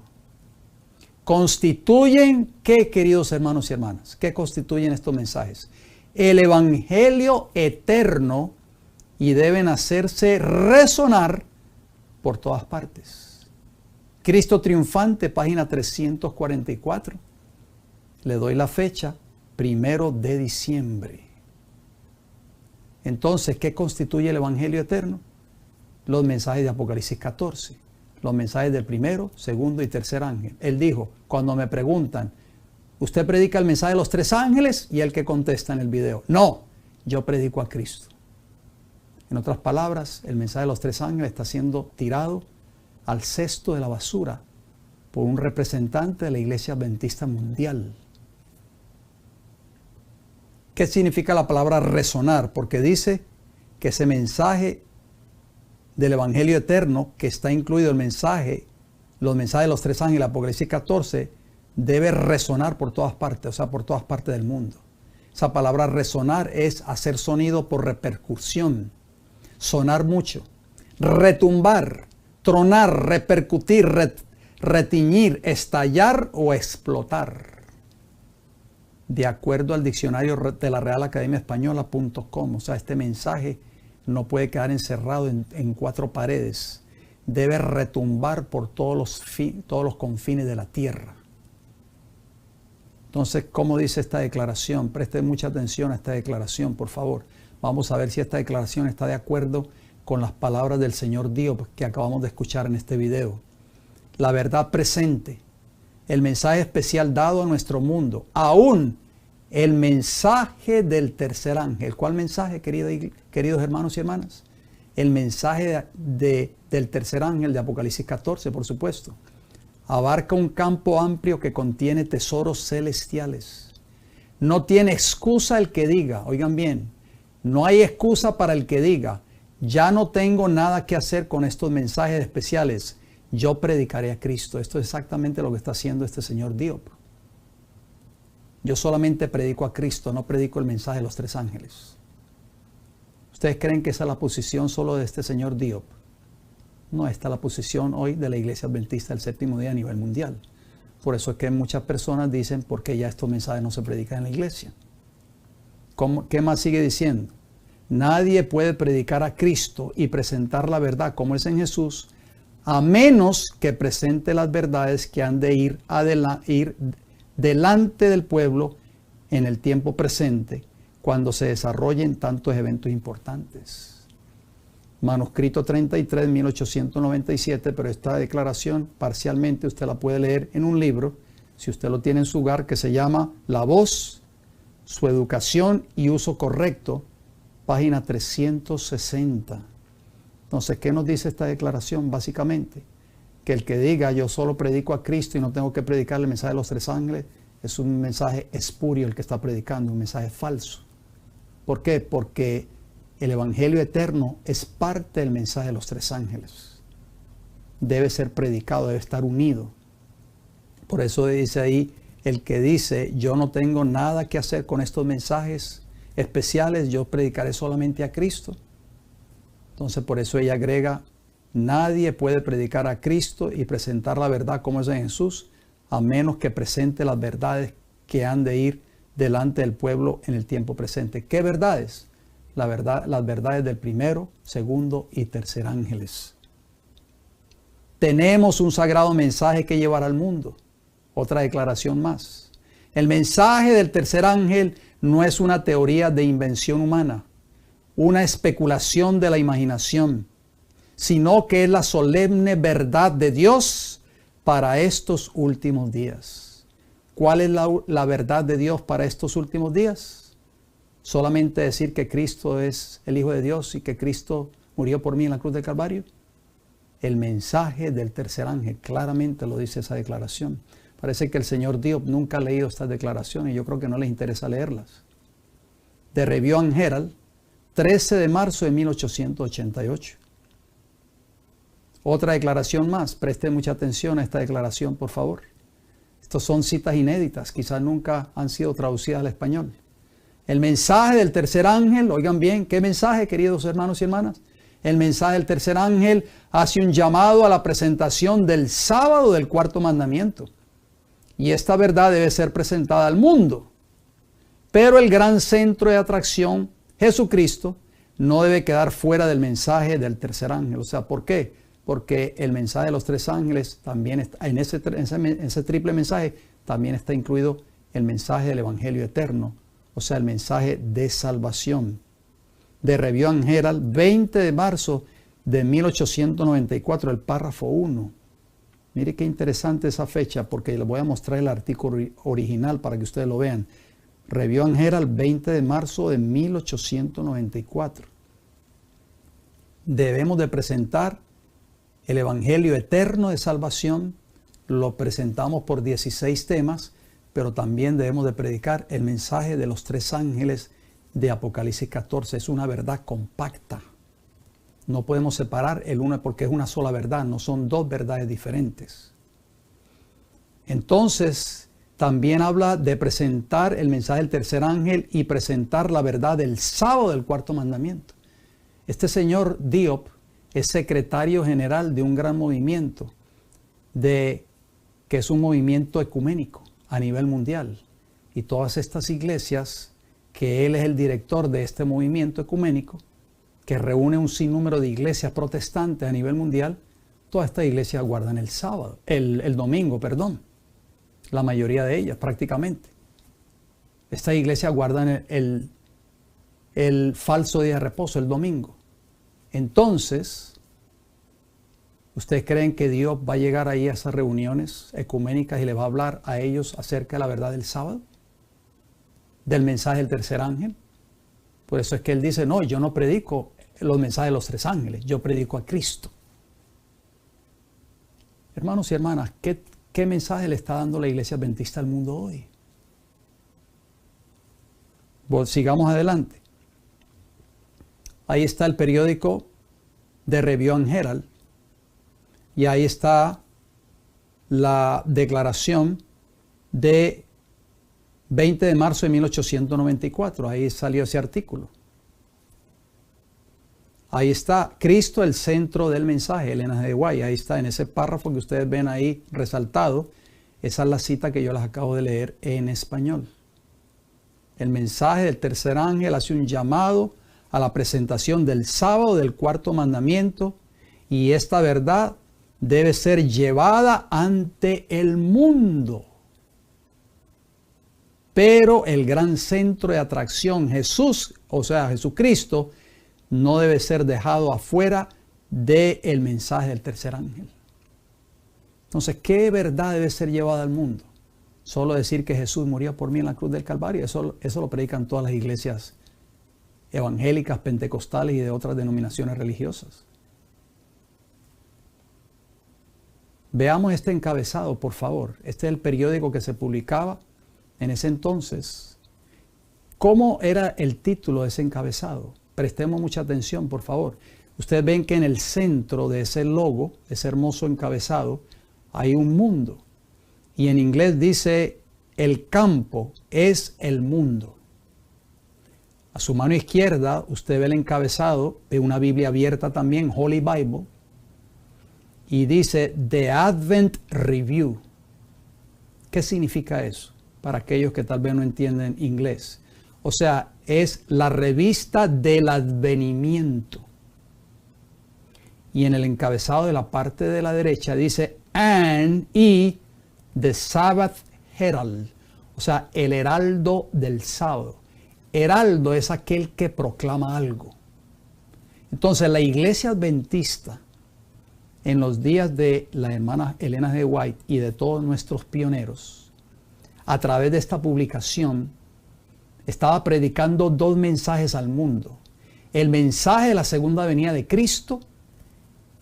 ¿Constituyen qué, queridos hermanos y hermanas? ¿Qué constituyen estos mensajes? El Evangelio eterno, y deben hacerse resonar por todas partes. Cristo triunfante, página 344. Le doy la fecha, 1 de diciembre. Entonces, ¿qué constituye el Evangelio eterno? Los mensajes de Apocalipsis 14. Los mensajes del primero, segundo y tercer ángel. Él dijo, cuando me preguntan, ¿usted predica el mensaje de los tres ángeles? Y el que contesta en el video, no, yo predico a Cristo. En otras palabras, el mensaje de los tres ángeles está siendo tirado al cesto de la basura por un representante de la Iglesia Adventista Mundial. ¿Qué significa la palabra resonar? Porque dice que ese mensaje del Evangelio eterno, que está incluido los mensajes de los tres ángeles, Apocalipsis 14, debe resonar por todas partes, o sea, por todas partes del mundo. Esa palabra resonar es hacer sonido por repercusión, sonar mucho, retumbar, tronar, repercutir, retiñir, estallar o explotar. De acuerdo al diccionario de la Real Academia Española.com, o sea, este mensaje no puede quedar encerrado en cuatro paredes. Debe retumbar por todos los confines de la tierra. Entonces, ¿cómo dice esta declaración? Presten mucha atención a esta declaración, por favor. Vamos a ver si esta declaración está de acuerdo con las palabras del señor Diop que acabamos de escuchar en este video. La verdad presente, el mensaje especial dado a nuestro mundo, aún el mensaje del tercer ángel. ¿Cuál mensaje, queridos hermanos y hermanas? El mensaje del tercer ángel de Apocalipsis 14, por supuesto. Abarca un campo amplio que contiene tesoros celestiales. No tiene excusa el que diga, oigan bien, no hay excusa para el que diga, ya no tengo nada que hacer con estos mensajes especiales, yo predicaré a Cristo. Esto es exactamente lo que está haciendo este señor Diop. Yo solamente predico a Cristo, no predico el mensaje de los tres ángeles. ¿Ustedes creen que esa es la posición solo de este señor Diop? No, esta es la posición hoy de la Iglesia Adventista del Séptimo Día a nivel mundial. Por eso es que muchas personas dicen, ¿por qué ya estos mensajes no se predican en la iglesia? ¿Qué más sigue diciendo? Nadie puede predicar a Cristo y presentar la verdad como es en Jesús, a menos que presente las verdades que han de ir delante del pueblo en el tiempo presente, cuando se desarrollen tantos eventos importantes. Manuscrito 33, 1897, pero esta declaración parcialmente usted la puede leer en un libro, si usted lo tiene en su hogar, que se llama La Voz, su educación y uso correcto, página 360. Entonces, ¿qué nos dice esta declaración? Básicamente, que el que diga yo solo predico a Cristo y no tengo que predicar el mensaje de los tres ángeles, es un mensaje espurio el que está predicando, un mensaje falso. ¿Por qué? Porque el Evangelio eterno es parte del mensaje de los tres ángeles. Debe ser predicado, debe estar unido. Por eso dice ahí, el que dice, yo no tengo nada que hacer con estos mensajes especiales, yo predicaré solamente a Cristo. Entonces por eso ella agrega, nadie puede predicar a Cristo y presentar la verdad como es en Jesús, a menos que presente las verdades que han de ir delante del pueblo en el tiempo presente. ¿Qué verdades? las verdades del primero, segundo y tercer ángeles. Tenemos un sagrado mensaje que llevar al mundo. Otra declaración más. El mensaje del tercer ángel no es una teoría de invención humana, una especulación de la imaginación, sino que es la solemne verdad de Dios para estos últimos días. ¿Cuál es la verdad de Dios para estos últimos días? Solamente decir que Cristo es el Hijo de Dios y que Cristo murió por mí en la cruz del Calvario. El mensaje del tercer ángel, claramente lo dice esa declaración. Parece que el señor Diop nunca ha leído estas declaraciones y yo creo que no les interesa leerlas. De Review and Herald, 13 de marzo de 1888. Otra declaración más, preste mucha atención a esta declaración, por favor. Estas son citas inéditas, quizás nunca han sido traducidas al español. El mensaje del tercer ángel, oigan bien, ¿qué mensaje, queridos hermanos y hermanas? El mensaje del tercer ángel hace un llamado a la presentación del sábado del cuarto mandamiento. Y esta verdad debe ser presentada al mundo. Pero el gran centro de atracción, Jesucristo, no debe quedar fuera del mensaje del tercer ángel. O sea, ¿por qué? Porque el mensaje de los tres ángeles también está, en ese triple mensaje también está incluido el mensaje del Evangelio eterno. O sea, el mensaje de salvación. De Review and Herald, 20 de marzo de 1894, el párrafo 1. Mire qué interesante esa fecha, porque les voy a mostrar el artículo original para que ustedes lo vean. Review and Herald, 20 de marzo de 1894. Debemos de presentar el Evangelio eterno de salvación. Lo presentamos por 16 temas, pero también debemos de predicar el mensaje de los tres ángeles de Apocalipsis 14. Es una verdad compacta. No podemos separar el uno porque es una sola verdad, no son dos verdades diferentes. Entonces, también habla de presentar el mensaje del tercer ángel y presentar la verdad del sábado del cuarto mandamiento. Este señor Diop es secretario general de un gran movimiento, que es un movimiento ecuménico a nivel mundial. Y todas estas iglesias, que él es el director de este movimiento ecuménico, que reúne un sinnúmero de iglesias protestantes a nivel mundial, todas estas iglesias guardan el sábado, el domingo, perdón. La mayoría de ellas, prácticamente. Estas iglesias guardan el falso día de reposo, el domingo. Entonces, ¿ustedes creen que Dios va a llegar ahí a esas reuniones ecuménicas y le va a hablar a ellos acerca de la verdad del sábado? ¿Del mensaje del tercer ángel? Por eso es que él dice, no, yo no predico los mensajes de los tres ángeles, yo predico a Cristo. Hermanos y hermanas, ¿qué mensaje le está dando la iglesia adventista al mundo hoy? Sigamos adelante. Ahí está el periódico de Review and Herald y ahí está la declaración de 20 de marzo de 1894. Ahí salió ese artículo. Ahí está Cristo, el centro del mensaje, Elena G. White. Ahí está en ese párrafo que ustedes ven ahí resaltado. Esa es la cita que yo les acabo de leer en español. El mensaje del tercer ángel hace un llamado a la presentación del sábado del cuarto mandamiento y esta verdad debe ser llevada ante el mundo. Pero el gran centro de atracción, Jesús, o sea, Jesucristo, no debe ser dejado afuera del mensaje del tercer ángel. Entonces, ¿qué verdad debe ser llevada al mundo? Solo decir que Jesús murió por mí en la cruz del Calvario. Eso lo predican todas las iglesias evangélicas, pentecostales y de otras denominaciones religiosas. Veamos este encabezado, por favor. Este es el periódico que se publicaba en ese entonces. ¿Cómo era el título de ese encabezado? Prestemos mucha atención, por favor. Ustedes ven que en el centro de ese logo, ese hermoso encabezado, hay un mundo. Y en inglés dice, el campo es el mundo. A su mano izquierda, usted ve el encabezado de una Biblia abierta también, Holy Bible. Y dice, The Advent Review. ¿Qué significa eso? Para aquellos que tal vez no entienden inglés. O sea, es la revista del advenimiento. Y en el encabezado de la parte de la derecha dice, and the Sabbath Herald, o sea, el heraldo del sábado. Heraldo es aquel que proclama algo. Entonces la iglesia adventista, en los días de la hermana Elena G. White y de todos nuestros pioneros, a través de esta publicación, estaba predicando dos mensajes al mundo. El mensaje de la segunda venida de Cristo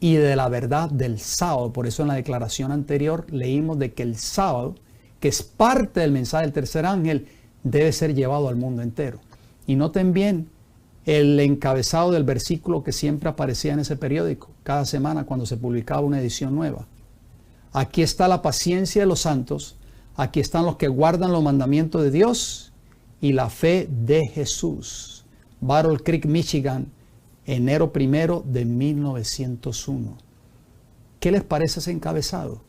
y de la verdad del sábado. Por eso en la declaración anterior leímos de que el sábado, que es parte del mensaje del tercer ángel, debe ser llevado al mundo entero. Y noten bien el encabezado del versículo que siempre aparecía en ese periódico, cada semana cuando se publicaba una edición nueva. Aquí está la paciencia de los santos, aquí están los que guardan los mandamientos de Dios y la fe de Jesús. Battle Creek, Michigan, enero 1 de 1901. ¿Qué les parece ese encabezado?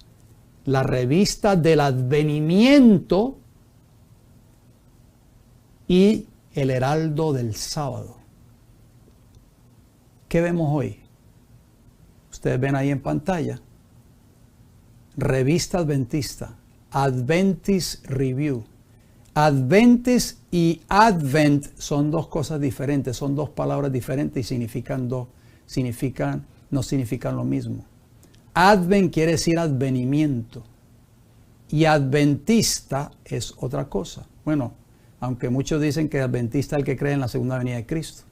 La revista del advenimiento y el heraldo del sábado. ¿Qué vemos hoy? Ustedes ven ahí en pantalla. Revista Adventista. Adventist Review. Adventist y Advent son dos cosas diferentes, son dos palabras diferentes y no significan lo mismo. Advent quiere decir advenimiento y adventista es otra cosa. Bueno, aunque muchos dicen que adventista es el que cree en la segunda venida de Cristo.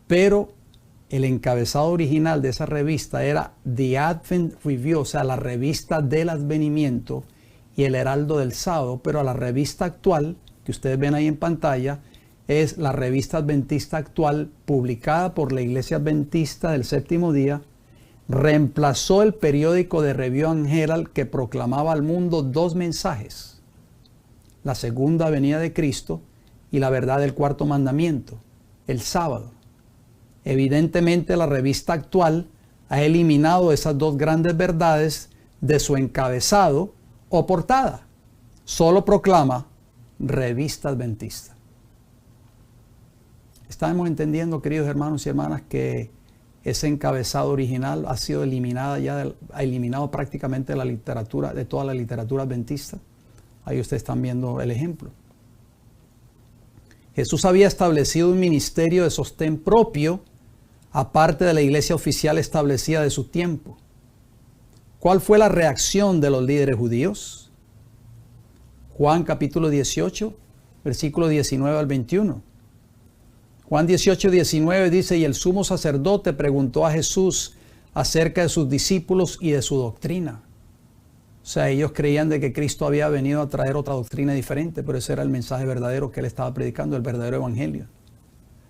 Pero el encabezado original de esa revista era The Advent Review, o sea, la revista del advenimiento y el heraldo del sábado. Pero la revista actual, que ustedes ven ahí en pantalla, es la revista adventista actual, publicada por la Iglesia Adventista del Séptimo Día. Reemplazó el periódico de Review and Herald que proclamaba al mundo dos mensajes: la segunda venida de Cristo y la verdad del cuarto mandamiento, el sábado. Evidentemente la revista actual ha eliminado esas dos grandes verdades de su encabezado o portada. Solo proclama revista adventista. Estamos entendiendo, queridos hermanos y hermanas, que ese encabezado original ha sido eliminado prácticamente de la literatura, de toda la literatura adventista. Ahí ustedes están viendo el ejemplo. Jesús había establecido un ministerio de sostén propio, aparte de la iglesia oficial establecida de su tiempo. ¿Cuál fue la reacción de los líderes judíos? Juan capítulo 18, versículo 19 al 21. Juan 18, 19 dice, y el sumo sacerdote preguntó a Jesús acerca de sus discípulos y de su doctrina. O sea, ellos creían de que Cristo había venido a traer otra doctrina diferente, pero ese era el mensaje verdadero que él estaba predicando, el verdadero evangelio.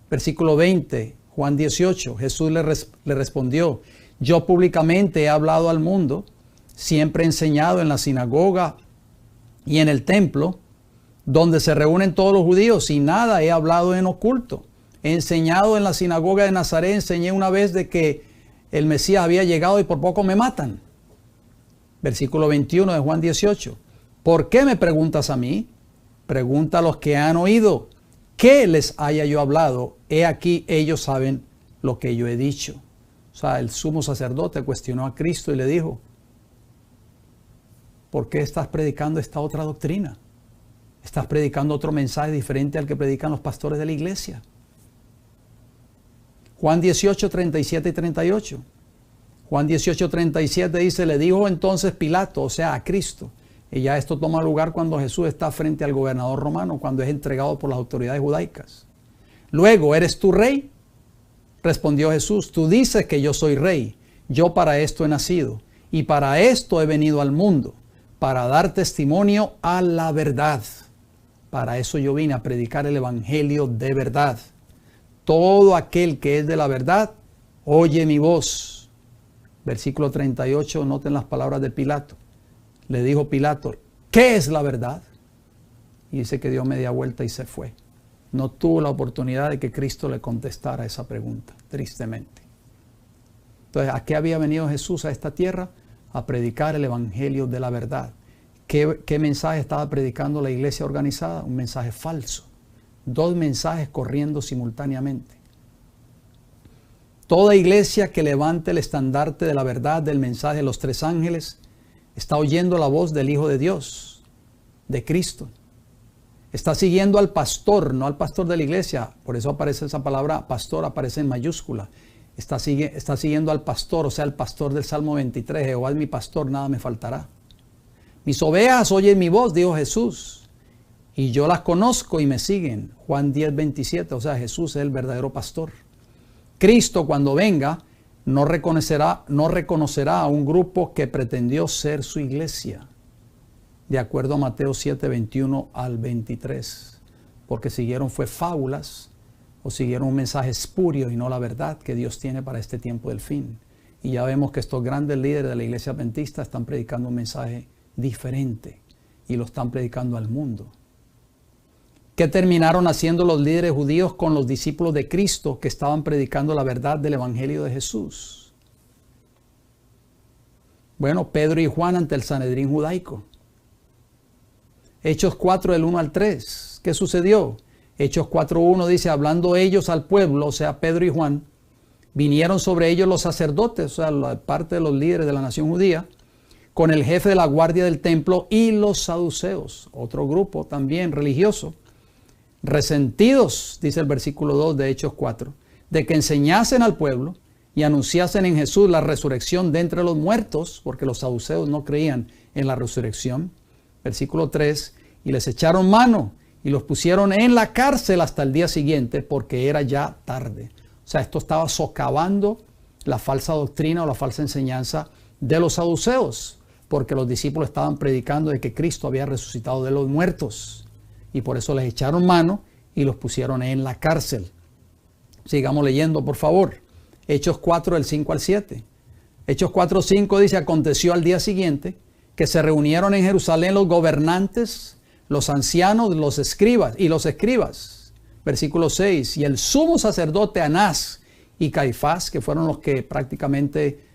Versículo 20, Juan 18, Jesús le respondió, yo públicamente he hablado al mundo, siempre he enseñado en la sinagoga y en el templo, donde se reúnen todos los judíos, y nada he hablado en oculto. He enseñado en la sinagoga de Nazaret, enseñé una vez de que el Mesías había llegado y por poco me matan. Versículo 21 de Juan 18. ¿Por qué me preguntas a mí? Pregunta a los que han oído. ¿Qué les haya yo hablado? He aquí, ellos saben lo que yo he dicho. O sea, el sumo sacerdote cuestionó a Cristo y le dijo, ¿por qué estás predicando esta otra doctrina? Estás predicando otro mensaje diferente al que predican los pastores de la iglesia. Juan 18, 37 y 38. Juan 18, 37 dice, le dijo entonces Pilato, o sea, a Cristo. Y ya esto toma lugar cuando Jesús está frente al gobernador romano, cuando es entregado por las autoridades judaicas. Luego, ¿eres tú rey? Respondió Jesús, tú dices que yo soy rey. Yo para esto he nacido y para esto he venido al mundo, para dar testimonio a la verdad. Para eso yo vine a predicar el evangelio de verdad. Todo aquel que es de la verdad, oye mi voz. Versículo 38, noten las palabras de Pilato. Le dijo Pilato, ¿qué es la verdad? Y dice que dio media vuelta y se fue. No tuvo la oportunidad de que Cristo le contestara esa pregunta, tristemente. Entonces, ¿a qué había venido Jesús a esta tierra? A predicar el evangelio de la verdad. ¿Qué mensaje estaba predicando la iglesia organizada? Un mensaje falso. 2 mensajes corriendo simultáneamente. Toda iglesia que levante el estandarte de la verdad del mensaje de los 3 ángeles está oyendo la voz del Hijo de Dios, de Cristo. Está siguiendo al pastor, no al pastor de la iglesia. Por eso aparece esa palabra pastor, aparece en mayúscula. Está siguiendo al pastor, o sea, el pastor del Salmo 23. Jehová es mi pastor, nada me faltará. Mis ovejas oyen mi voz, dijo Jesús, y yo las conozco y me siguen. Juan 10:27, o sea, Jesús es el verdadero pastor. Cristo, cuando venga, no reconocerá a un grupo que pretendió ser su iglesia, de acuerdo a Mateo 7:21 al 23, porque siguieron fábulas o siguieron un mensaje espurio y no la verdad que Dios tiene para este tiempo del fin. Y ya vemos que estos grandes líderes de la iglesia adventista están predicando un mensaje diferente y lo están predicando al mundo. ¿Qué terminaron haciendo los líderes judíos con los discípulos de Cristo que estaban predicando la verdad del Evangelio de Jesús? Bueno, Pedro y Juan ante el Sanedrín judaico. Hechos 4 del 1 al 3. ¿Qué sucedió? Hechos 4:1 dice, hablando ellos al pueblo, o sea, Pedro y Juan, vinieron sobre ellos los sacerdotes, o sea, la parte de los líderes de la nación judía, con el jefe de la guardia del templo y los saduceos, otro grupo también religioso, resentidos, dice el versículo 2 de Hechos 4, de que enseñasen al pueblo y anunciasen en Jesús la resurrección de entre los muertos, porque los saduceos no creían en la resurrección. Versículo 3, y les echaron mano y los pusieron en la cárcel hasta el día siguiente, porque era ya tarde. O sea, esto estaba socavando la falsa doctrina o la falsa enseñanza de los saduceos, porque los discípulos estaban predicando de que Cristo había resucitado de los muertos. Y por eso les echaron mano y los pusieron en la cárcel. Sigamos leyendo, por favor. Hechos 4, del 5 al 7. Hechos 4:5 dice, aconteció al día siguiente que se reunieron en Jerusalén los gobernantes, los ancianos, los escribas. Versículo 6. Y el sumo sacerdote Anás y Caifás, que fueron los que prácticamente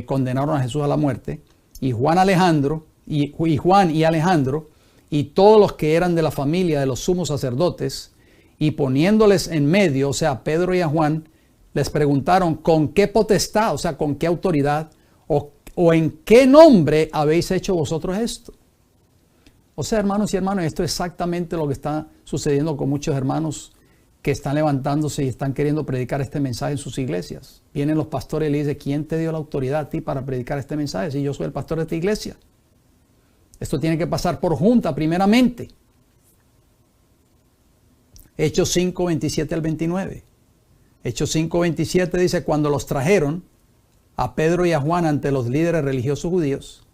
condenaron a Jesús a la muerte, y Juan y Alejandro, y todos los que eran de la familia de los sumos sacerdotes, y poniéndoles en medio, o sea, Pedro y a Juan, les preguntaron con qué potestad, o sea, con qué autoridad, o en qué nombre habéis hecho vosotros esto. O sea, hermanos y hermanas, esto es exactamente lo que está sucediendo con muchos hermanos que están levantándose y están queriendo predicar este mensaje en sus iglesias. Vienen los pastores y le dicen, ¿quién te dio la autoridad a ti para predicar este mensaje? Si yo soy el pastor de esta iglesia. Esto tiene que pasar por junta primeramente. Hechos 5, 27 al 29. Hechos 5, 27 dice, cuando los trajeron a Pedro y a Juan ante los líderes religiosos judíos,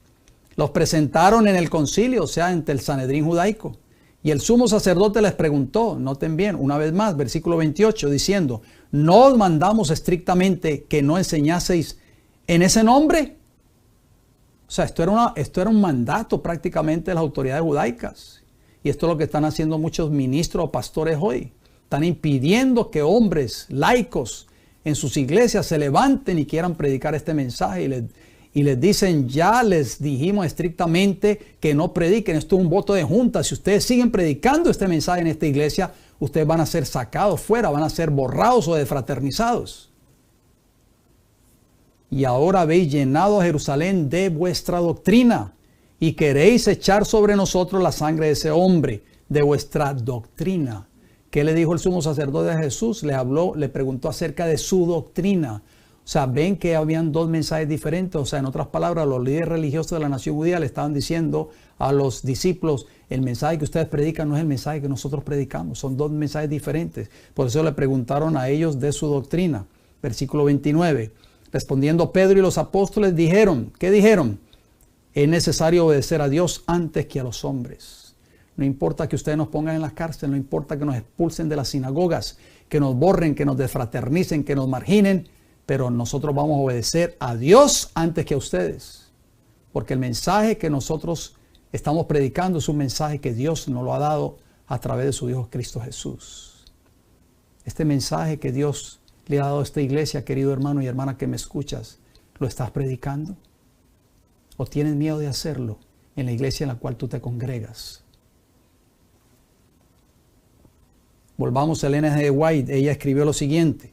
los presentaron en el concilio, o sea, ante el Sanedrín judaico. Y el sumo sacerdote les preguntó, noten bien, una vez más, versículo 28, diciendo, ¿no os mandamos estrictamente que no enseñaseis en ese nombre? O sea, esto era un mandato prácticamente de las autoridades judaicas. Y esto es lo que están haciendo muchos ministros o pastores hoy. Están impidiendo que hombres laicos en sus iglesias se levanten y quieran predicar este mensaje. Y les dicen, ya les dijimos estrictamente que no prediquen. Esto es un voto de junta. Si ustedes siguen predicando este mensaje en esta iglesia, ustedes van a ser sacados fuera, van a ser borrados o desfraternizados. Y ahora habéis llenado a Jerusalén de vuestra doctrina y queréis echar sobre nosotros la sangre de ese hombre, de vuestra doctrina. ¿Qué le dijo el sumo sacerdote a Jesús? Le preguntó acerca de su doctrina. O sea, ven que habían 2 mensajes diferentes. O sea, en otras palabras, los líderes religiosos de la nación judía le estaban diciendo a los discípulos, el mensaje que ustedes predican no es el mensaje que nosotros predicamos. Son 2 mensajes diferentes. Por eso le preguntaron a ellos de su doctrina. Versículo 29. Respondiendo Pedro y los apóstoles dijeron, ¿qué dijeron? Es necesario obedecer a Dios antes que a los hombres. No importa que ustedes nos pongan en la cárcel, no importa que nos expulsen de las sinagogas, que nos borren, que nos desfraternicen, que nos marginen, pero nosotros vamos a obedecer a Dios antes que a ustedes. Porque el mensaje que nosotros estamos predicando es un mensaje que Dios nos lo ha dado a través de su Hijo Cristo Jesús. Este mensaje que Dios le ha dado a esta iglesia, querido hermano y hermana que me escuchas, ¿lo estás predicando? ¿O tienes miedo de hacerlo en la iglesia en la cual tú te congregas? Volvamos a Elena G. White. Ella escribió lo siguiente: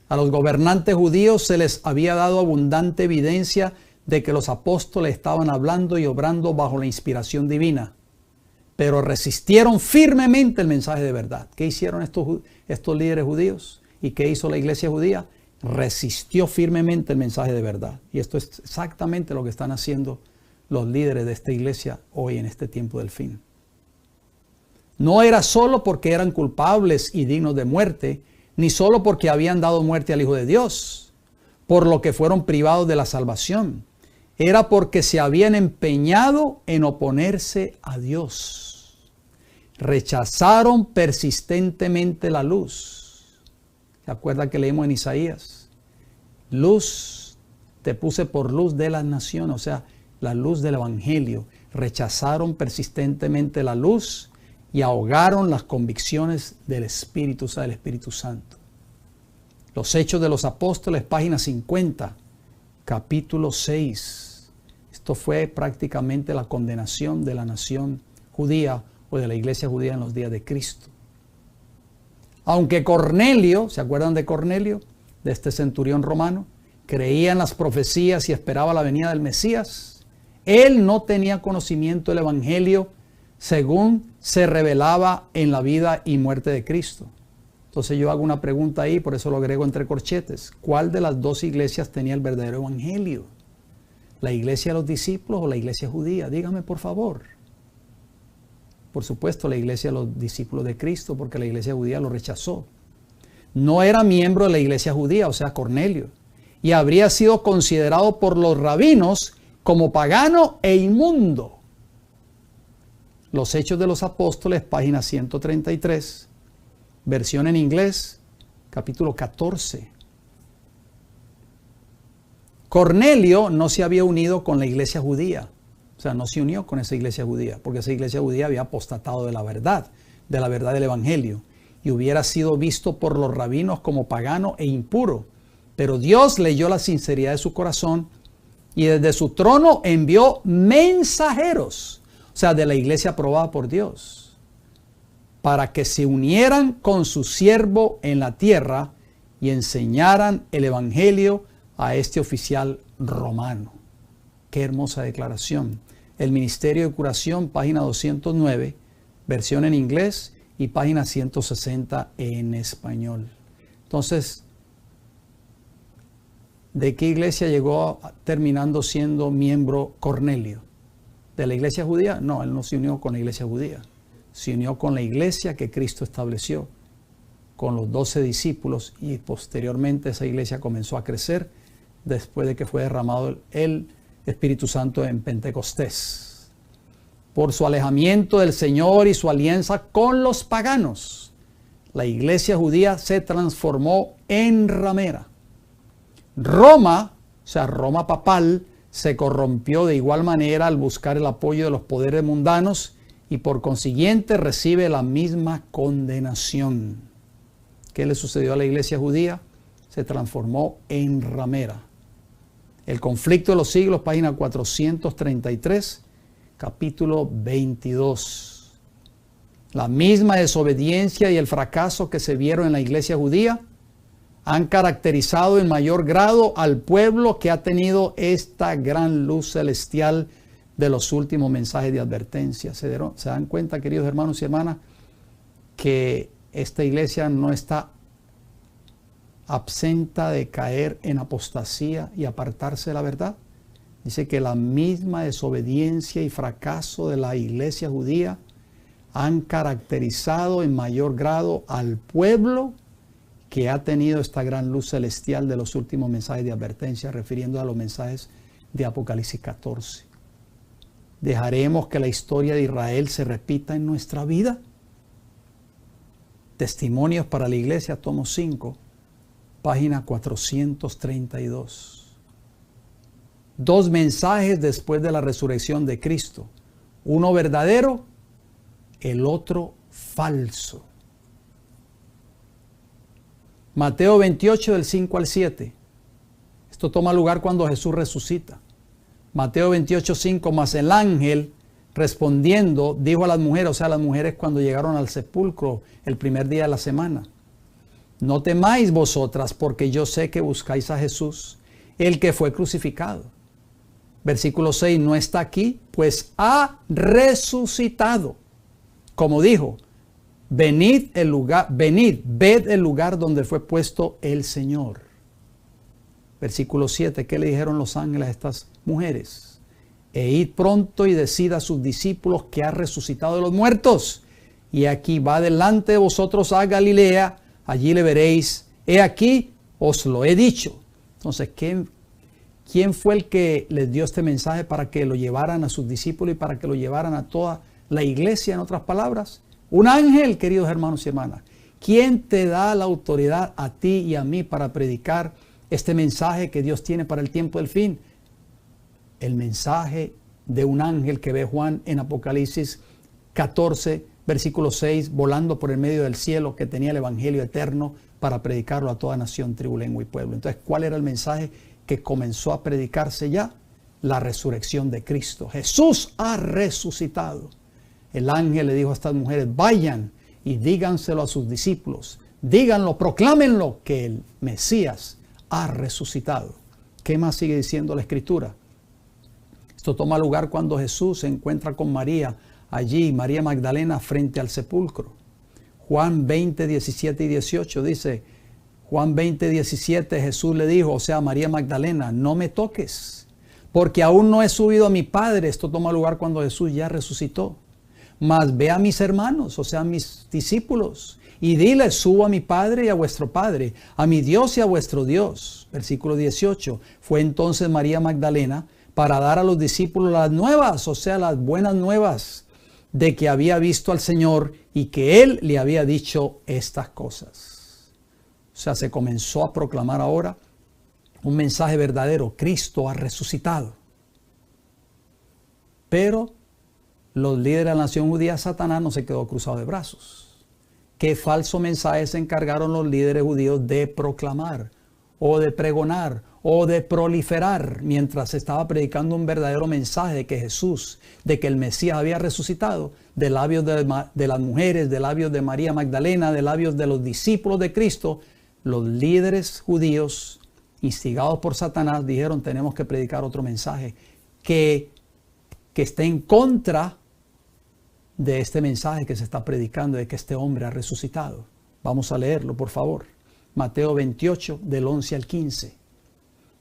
a los gobernantes judíos se les había dado abundante evidencia de que los apóstoles estaban hablando y obrando bajo la inspiración divina, pero resistieron firmemente el mensaje de verdad. ¿Qué hicieron estos líderes judíos? ¿Y qué hizo la iglesia judía? Resistió firmemente el mensaje de verdad. Y esto es exactamente lo que están haciendo los líderes de esta iglesia hoy en este tiempo del fin. No era solo porque eran culpables y dignos de muerte, ni solo porque habían dado muerte al Hijo de Dios, por lo que fueron privados de la salvación. Era porque se habían empeñado en oponerse a Dios. Rechazaron persistentemente la luz. ¿Se acuerdan que leímos en Isaías? Luz, te puse por luz de las naciones, o sea, la luz del Evangelio. Rechazaron persistentemente la luz y ahogaron las convicciones del Espíritu, o sea, del Espíritu Santo. Los Hechos de los Apóstoles, página 50, capítulo 6. Esto fue prácticamente la condenación de la nación judía o de la iglesia judía en los días de Cristo. Aunque Cornelio, ¿se acuerdan de Cornelio? De este centurión romano, creía en las profecías y esperaba la venida del Mesías, él no tenía conocimiento del Evangelio según se revelaba en la vida y muerte de Cristo. Entonces yo hago una pregunta ahí, por eso lo agrego entre corchetes. ¿Cuál de las dos iglesias tenía el verdadero Evangelio? ¿La iglesia de los discípulos o la iglesia judía? Dígame por favor. Por supuesto, la iglesia de los discípulos de Cristo, porque la iglesia judía lo rechazó. No era miembro de la iglesia judía, o sea, Cornelio, y habría sido considerado por los rabinos como pagano e inmundo. Los Hechos de los Apóstoles, página 133, versión en inglés, capítulo 14. Cornelio no se había unido con la iglesia judía. O sea, no se unió con esa iglesia judía, porque esa iglesia judía había apostatado de la verdad del Evangelio, y hubiera sido visto por los rabinos como pagano e impuro. Pero Dios leyó la sinceridad de su corazón y desde su trono envió mensajeros, o sea, de la iglesia aprobada por Dios, para que se unieran con su siervo en la tierra y enseñaran el Evangelio a este oficial romano. Qué hermosa declaración. El Ministerio de Curación, página 209, versión en inglés, y página 160 en español. Entonces, ¿de qué iglesia llegó terminando siendo miembro Cornelio? ¿De la iglesia judía? No, él no se unió con la iglesia judía. Se unió con la iglesia que Cristo estableció, con los 12 discípulos, y posteriormente esa iglesia comenzó a crecer después de que fue derramado el Espíritu Santo en Pentecostés. Por su alejamiento del Señor y su alianza con los paganos, la iglesia judía se transformó en ramera. Roma, o sea, Roma papal, se corrompió de igual manera al buscar el apoyo de los poderes mundanos y por consiguiente recibe la misma condenación. ¿Qué le sucedió a la iglesia judía? Se transformó en ramera. El conflicto de los siglos, página 433, capítulo 22. La misma desobediencia y el fracaso que se vieron en la iglesia judía han caracterizado en mayor grado al pueblo que ha tenido esta gran luz celestial de los últimos mensajes de advertencia. ¿Se dan cuenta, queridos hermanos y hermanas, que esta iglesia no está absenta de caer en apostasía y apartarse de la verdad? Dice que la misma desobediencia y fracaso de la iglesia judía han caracterizado en mayor grado al pueblo que ha tenido esta gran luz celestial de los últimos mensajes de advertencia, refiriendo a los mensajes de Apocalipsis 14. ¿Dejaremos que la historia de Israel se repita en nuestra vida? Testimonios para la iglesia, tomo 5, página 432. 2 mensajes después de la resurrección de Cristo. Uno verdadero, el otro falso. Mateo 28 del 5 al 7. Esto toma lugar cuando Jesús resucita. Mateo 28, 5. Mas el ángel respondiendo, dijo a las mujeres, o sea, las mujeres cuando llegaron al sepulcro el primer día de la semana: no temáis vosotras, porque yo sé que buscáis a Jesús, el que fue crucificado. Versículo 6, no está aquí, pues ha resucitado. Como dijo, ved el lugar donde fue puesto el Señor. Versículo 7, ¿qué le dijeron los ángeles a estas mujeres? E id pronto y decid a sus discípulos que ha resucitado de los muertos. Y aquí va delante de vosotros a Galilea, allí le veréis. He aquí, os lo he dicho. Entonces, ¿quién fue el que les dio este mensaje para que lo llevaran a sus discípulos y para que lo llevaran a toda la iglesia, en otras palabras? Un ángel, queridos hermanos y hermanas. ¿Quién te da la autoridad a ti y a mí para predicar este mensaje que Dios tiene para el tiempo del fin? El mensaje de un ángel que ve Juan en Apocalipsis 14, versículo 6, volando por el medio del cielo, que tenía el evangelio eterno para predicarlo a toda nación, tribu, lengua y pueblo. Entonces, ¿cuál era el mensaje que comenzó a predicarse ya? La resurrección de Cristo. Jesús ha resucitado. El ángel le dijo a estas mujeres: vayan y díganselo a sus discípulos, díganlo, proclámenlo, que el Mesías ha resucitado. ¿Qué más sigue diciendo la Escritura? Esto toma lugar cuando Jesús se encuentra con María allí, María Magdalena, frente al sepulcro. Juan 20, 17 y 18 dice, Juan 20, 17, Jesús le dijo, o sea, María Magdalena: no me toques, porque aún no he subido a mi Padre. Esto toma lugar cuando Jesús ya resucitó. Mas ve a mis hermanos, o sea, a mis discípulos, y diles: subo a mi Padre y a vuestro Padre, a mi Dios y a vuestro Dios. Versículo 18. Fue entonces María Magdalena para dar a los discípulos las nuevas, o sea, las buenas nuevas, de que había visto al Señor y que Él le había dicho estas cosas. O sea, se comenzó a proclamar ahora un mensaje verdadero: Cristo ha resucitado. Pero los líderes de la nación judía, Satanás no se quedó cruzado de brazos. ¿Qué falso mensaje se encargaron los líderes judíos de proclamar, o de pregonar, o de proliferar, mientras estaba predicando un verdadero mensaje de que Jesús, de que el Mesías había resucitado, de labios de las mujeres, de labios de María Magdalena, de labios de los discípulos de Cristo? Los líderes judíos, instigados por Satanás, dijeron: tenemos que predicar otro mensaje que esté en contra de este mensaje que se está predicando, de que este hombre ha resucitado. Vamos a leerlo, por favor. Mateo 28, del 11 al 15.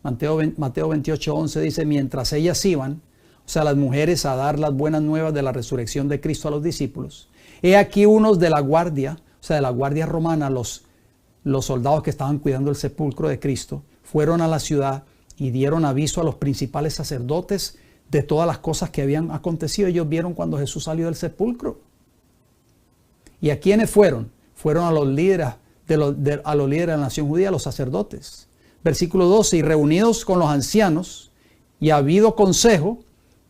Mateo 28, 11 dice: mientras ellas iban, o sea, las mujeres, a dar las buenas nuevas de la resurrección de Cristo a los discípulos, he aquí unos de la guardia, o sea, de la guardia romana, los soldados que estaban cuidando el sepulcro de Cristo, fueron a la ciudad y dieron aviso a los principales sacerdotes de todas las cosas que habían acontecido. Ellos vieron cuando Jesús salió del sepulcro. ¿Y a quiénes fueron? Fueron a los líderes de la nación judía, a los sacerdotes. Versículo 12, y reunidos con los ancianos y habido consejo,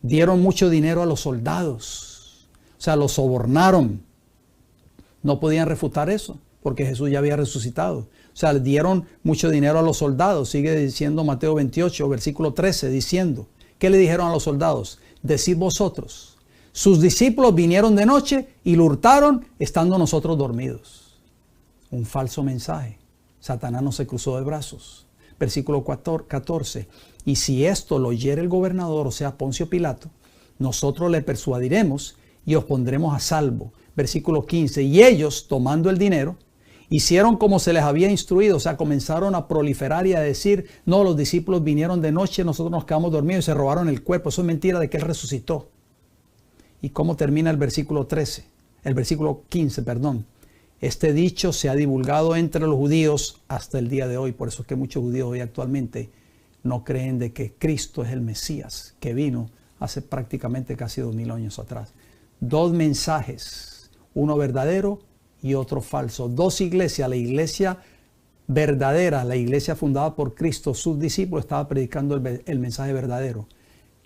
dieron mucho dinero a los soldados. O sea, los sobornaron. No podían refutar eso, porque Jesús ya había resucitado. O sea, dieron mucho dinero a los soldados. Sigue diciendo Mateo 28, versículo 13, diciendo, ¿qué le dijeron a los soldados? Decid vosotros, sus discípulos vinieron de noche y lo hurtaron estando nosotros dormidos. Un falso mensaje. Satanás no se cruzó de brazos. Versículo 14. Y si esto lo oyere el gobernador, o sea, Poncio Pilato, nosotros le persuadiremos y os pondremos a salvo. Versículo 15. Y ellos, tomando el dinero, hicieron como se les había instruido. O sea, comenzaron a proliferar y a decir: no, los discípulos vinieron de noche, nosotros nos quedamos dormidos y se robaron el cuerpo. Eso es mentira de que Él resucitó. ¿Y cómo termina el versículo 13? El versículo 15, perdón. Este dicho se ha divulgado entre los judíos hasta el día de hoy. Por eso es que muchos judíos hoy actualmente no creen de que Cristo es el Mesías que vino hace prácticamente casi 2000 años atrás. Dos mensajes, uno verdadero y otro falso. Dos iglesias, la iglesia verdadera, la iglesia fundada por Cristo, sus discípulos, estaba predicando el mensaje verdadero.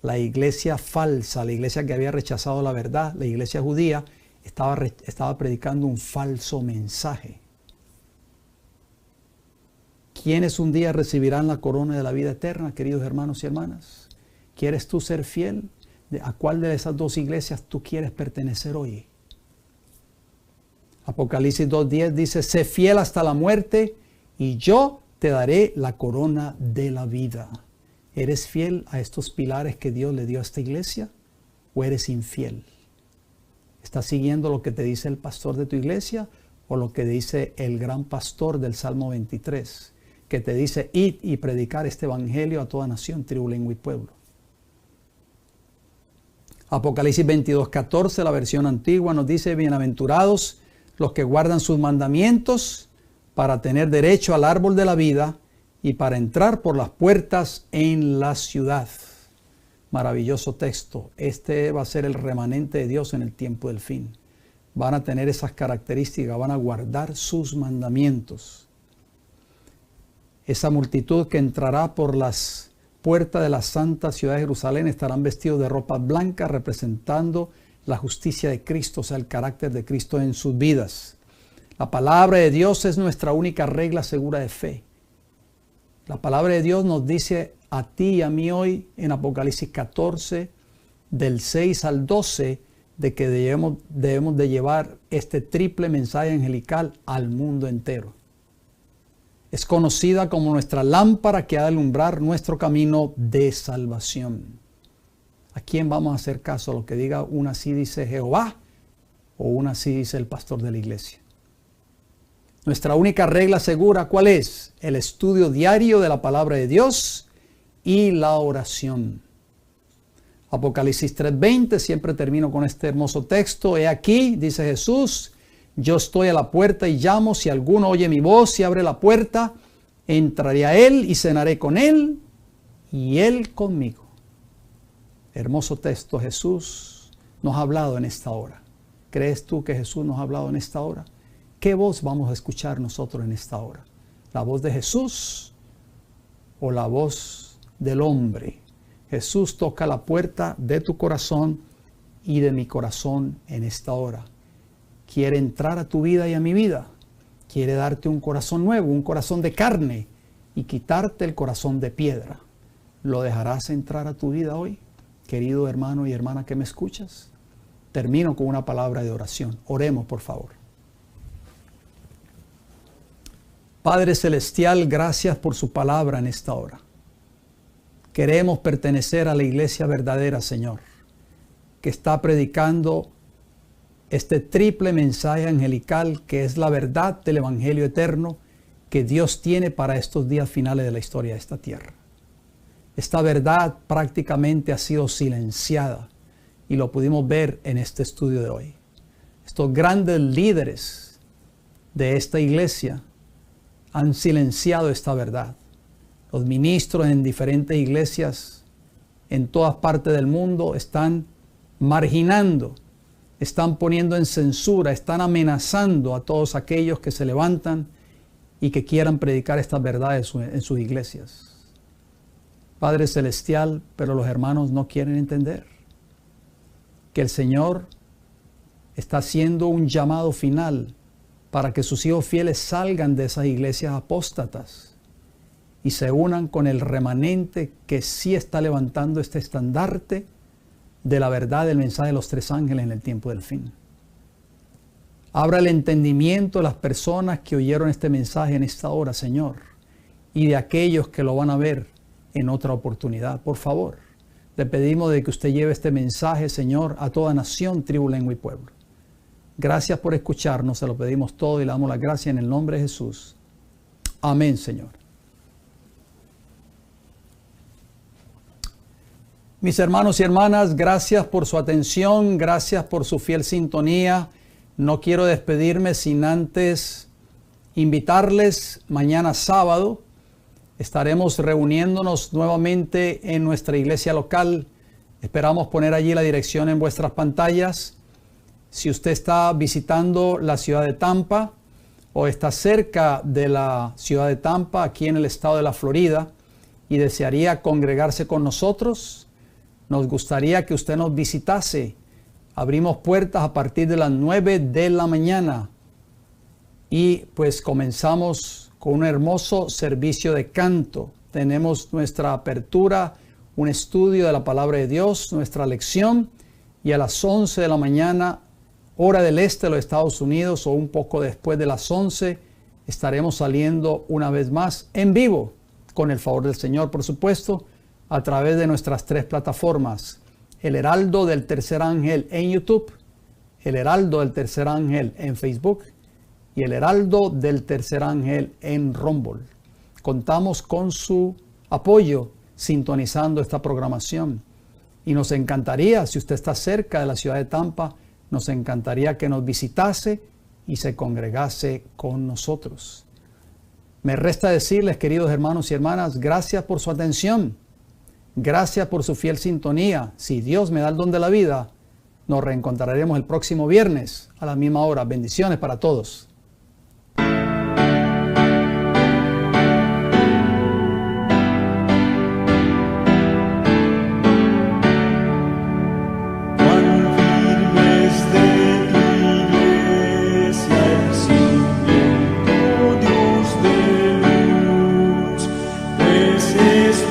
La iglesia falsa, la iglesia que había rechazado la verdad, la iglesia judía, estaba predicando un falso mensaje. ¿Quiénes un día recibirán la corona de la vida eterna, queridos hermanos y hermanas? ¿Quieres tú ser fiel? ¿A cuál de esas dos iglesias tú quieres pertenecer hoy? Apocalipsis 2:10 dice, sé fiel hasta la muerte y yo te daré la corona de la vida. ¿Eres fiel a estos pilares que Dios le dio a esta iglesia o eres infiel? ¿Estás siguiendo lo que te dice el pastor de tu iglesia o lo que dice el gran pastor del Salmo 23? Que te dice, id y predicar este evangelio a toda nación, tribu, lengua y pueblo. Apocalipsis 22:14, la versión antigua, nos dice, bienaventurados los que guardan sus mandamientos para tener derecho al árbol de la vida y para entrar por las puertas en la ciudad. Maravilloso texto. Este va a ser el remanente de Dios en el tiempo del fin. Van a tener esas características, van a guardar sus mandamientos. Esa multitud que entrará por las puertas de la santa ciudad de Jerusalén estarán vestidos de ropas blancas representando la justicia de Cristo, o sea, el carácter de Cristo en sus vidas. La palabra de Dios es nuestra única regla segura de fe. La palabra de Dios nos dice a ti y a mí hoy en Apocalipsis 14, del 6 al 12, de que debemos de llevar este triple mensaje angelical al mundo entero. Es conocida como nuestra lámpara que ha de alumbrar nuestro camino de salvación. ¿A quién vamos a hacer caso? ¿A lo que diga una así dice Jehová o una así dice el pastor de la iglesia? Nuestra única regla segura, ¿cuál es? El estudio diario de la palabra de Dios y la oración. Apocalipsis 3:20, siempre termino con este hermoso texto. He aquí, dice Jesús, yo estoy a la puerta y llamo. Si alguno oye mi voz y abre la puerta, entraré a él y cenaré con él y él conmigo. Hermoso texto. Jesús nos ha hablado en esta hora. ¿Crees tú que Jesús nos ha hablado en esta hora? ¿Qué voz vamos a escuchar nosotros en esta hora? ¿La voz de Jesús o la voz del hombre? Jesús toca la puerta de tu corazón y de mi corazón en esta hora. Quiere entrar a tu vida y a mi vida. Quiere darte un corazón nuevo, un corazón de carne y quitarte el corazón de piedra. ¿Lo dejarás entrar a tu vida hoy, querido hermano y hermana que me escuchas? Termino con una palabra de oración. Oremos, por favor. Padre Celestial, gracias por su palabra en esta hora. Queremos pertenecer a la iglesia verdadera, Señor, que está predicando este triple mensaje angelical que es la verdad del Evangelio eterno que Dios tiene para estos días finales de la historia de esta tierra. Esta verdad prácticamente ha sido silenciada y lo pudimos ver en este estudio de hoy. Estos grandes líderes de esta iglesia han silenciado esta verdad. Los ministros en diferentes iglesias en todas partes del mundo están marginando, están poniendo en censura, están amenazando a todos aquellos que se levantan y que quieran predicar estas verdades en sus iglesias. Padre Celestial, pero los hermanos no quieren entender que el Señor está haciendo un llamado final para que sus hijos fieles salgan de esas iglesias apóstatas y se unan con el remanente que sí está levantando este estandarte de la verdad del mensaje de los tres ángeles en el tiempo del fin. Abra el entendimiento de las personas que oyeron este mensaje en esta hora, Señor, y de aquellos que lo van a ver en otra oportunidad. Por favor, le pedimos de que usted lleve este mensaje, Señor, a toda nación, tribu, lengua y pueblo. Gracias por escucharnos, se lo pedimos todo y le damos las gracias en el nombre de Jesús. Amén, Señor. Mis hermanos y hermanas, gracias por su atención, gracias por su fiel sintonía. No quiero despedirme sin antes invitarles mañana sábado. Estaremos reuniéndonos nuevamente en nuestra iglesia local. Esperamos poner allí la dirección en vuestras pantallas. Si usted está visitando la ciudad de Tampa o está cerca de la ciudad de Tampa, aquí en el estado de la Florida, y desearía congregarse con nosotros, nos gustaría que usted nos visitase. Abrimos puertas a partir de las 9 de la mañana y pues comenzamos con un hermoso servicio de canto. Tenemos nuestra apertura un estudio de la palabra de Dios, nuestra lección, y a las 11 de la mañana, hora del este de los Estados Unidos, o un poco después de las 11, estaremos saliendo una vez más en vivo, con el favor del Señor, por supuesto, a través de nuestras 3 plataformas: El Heraldo del Tercer Ángel en YouTube, El Heraldo del Tercer Ángel en Facebook y El Heraldo del Tercer Ángel en Rumble. Contamos con su apoyo sintonizando esta programación. Y nos encantaría, si usted está cerca de la ciudad de Tampa, nos encantaría que nos visitase y se congregase con nosotros. Me resta decirles, queridos hermanos y hermanas, gracias por su atención. Gracias por su fiel sintonía. Si Dios me da el don de la vida, nos reencontraremos el próximo viernes a la misma hora. Bendiciones para todos. Dios de luz, pues es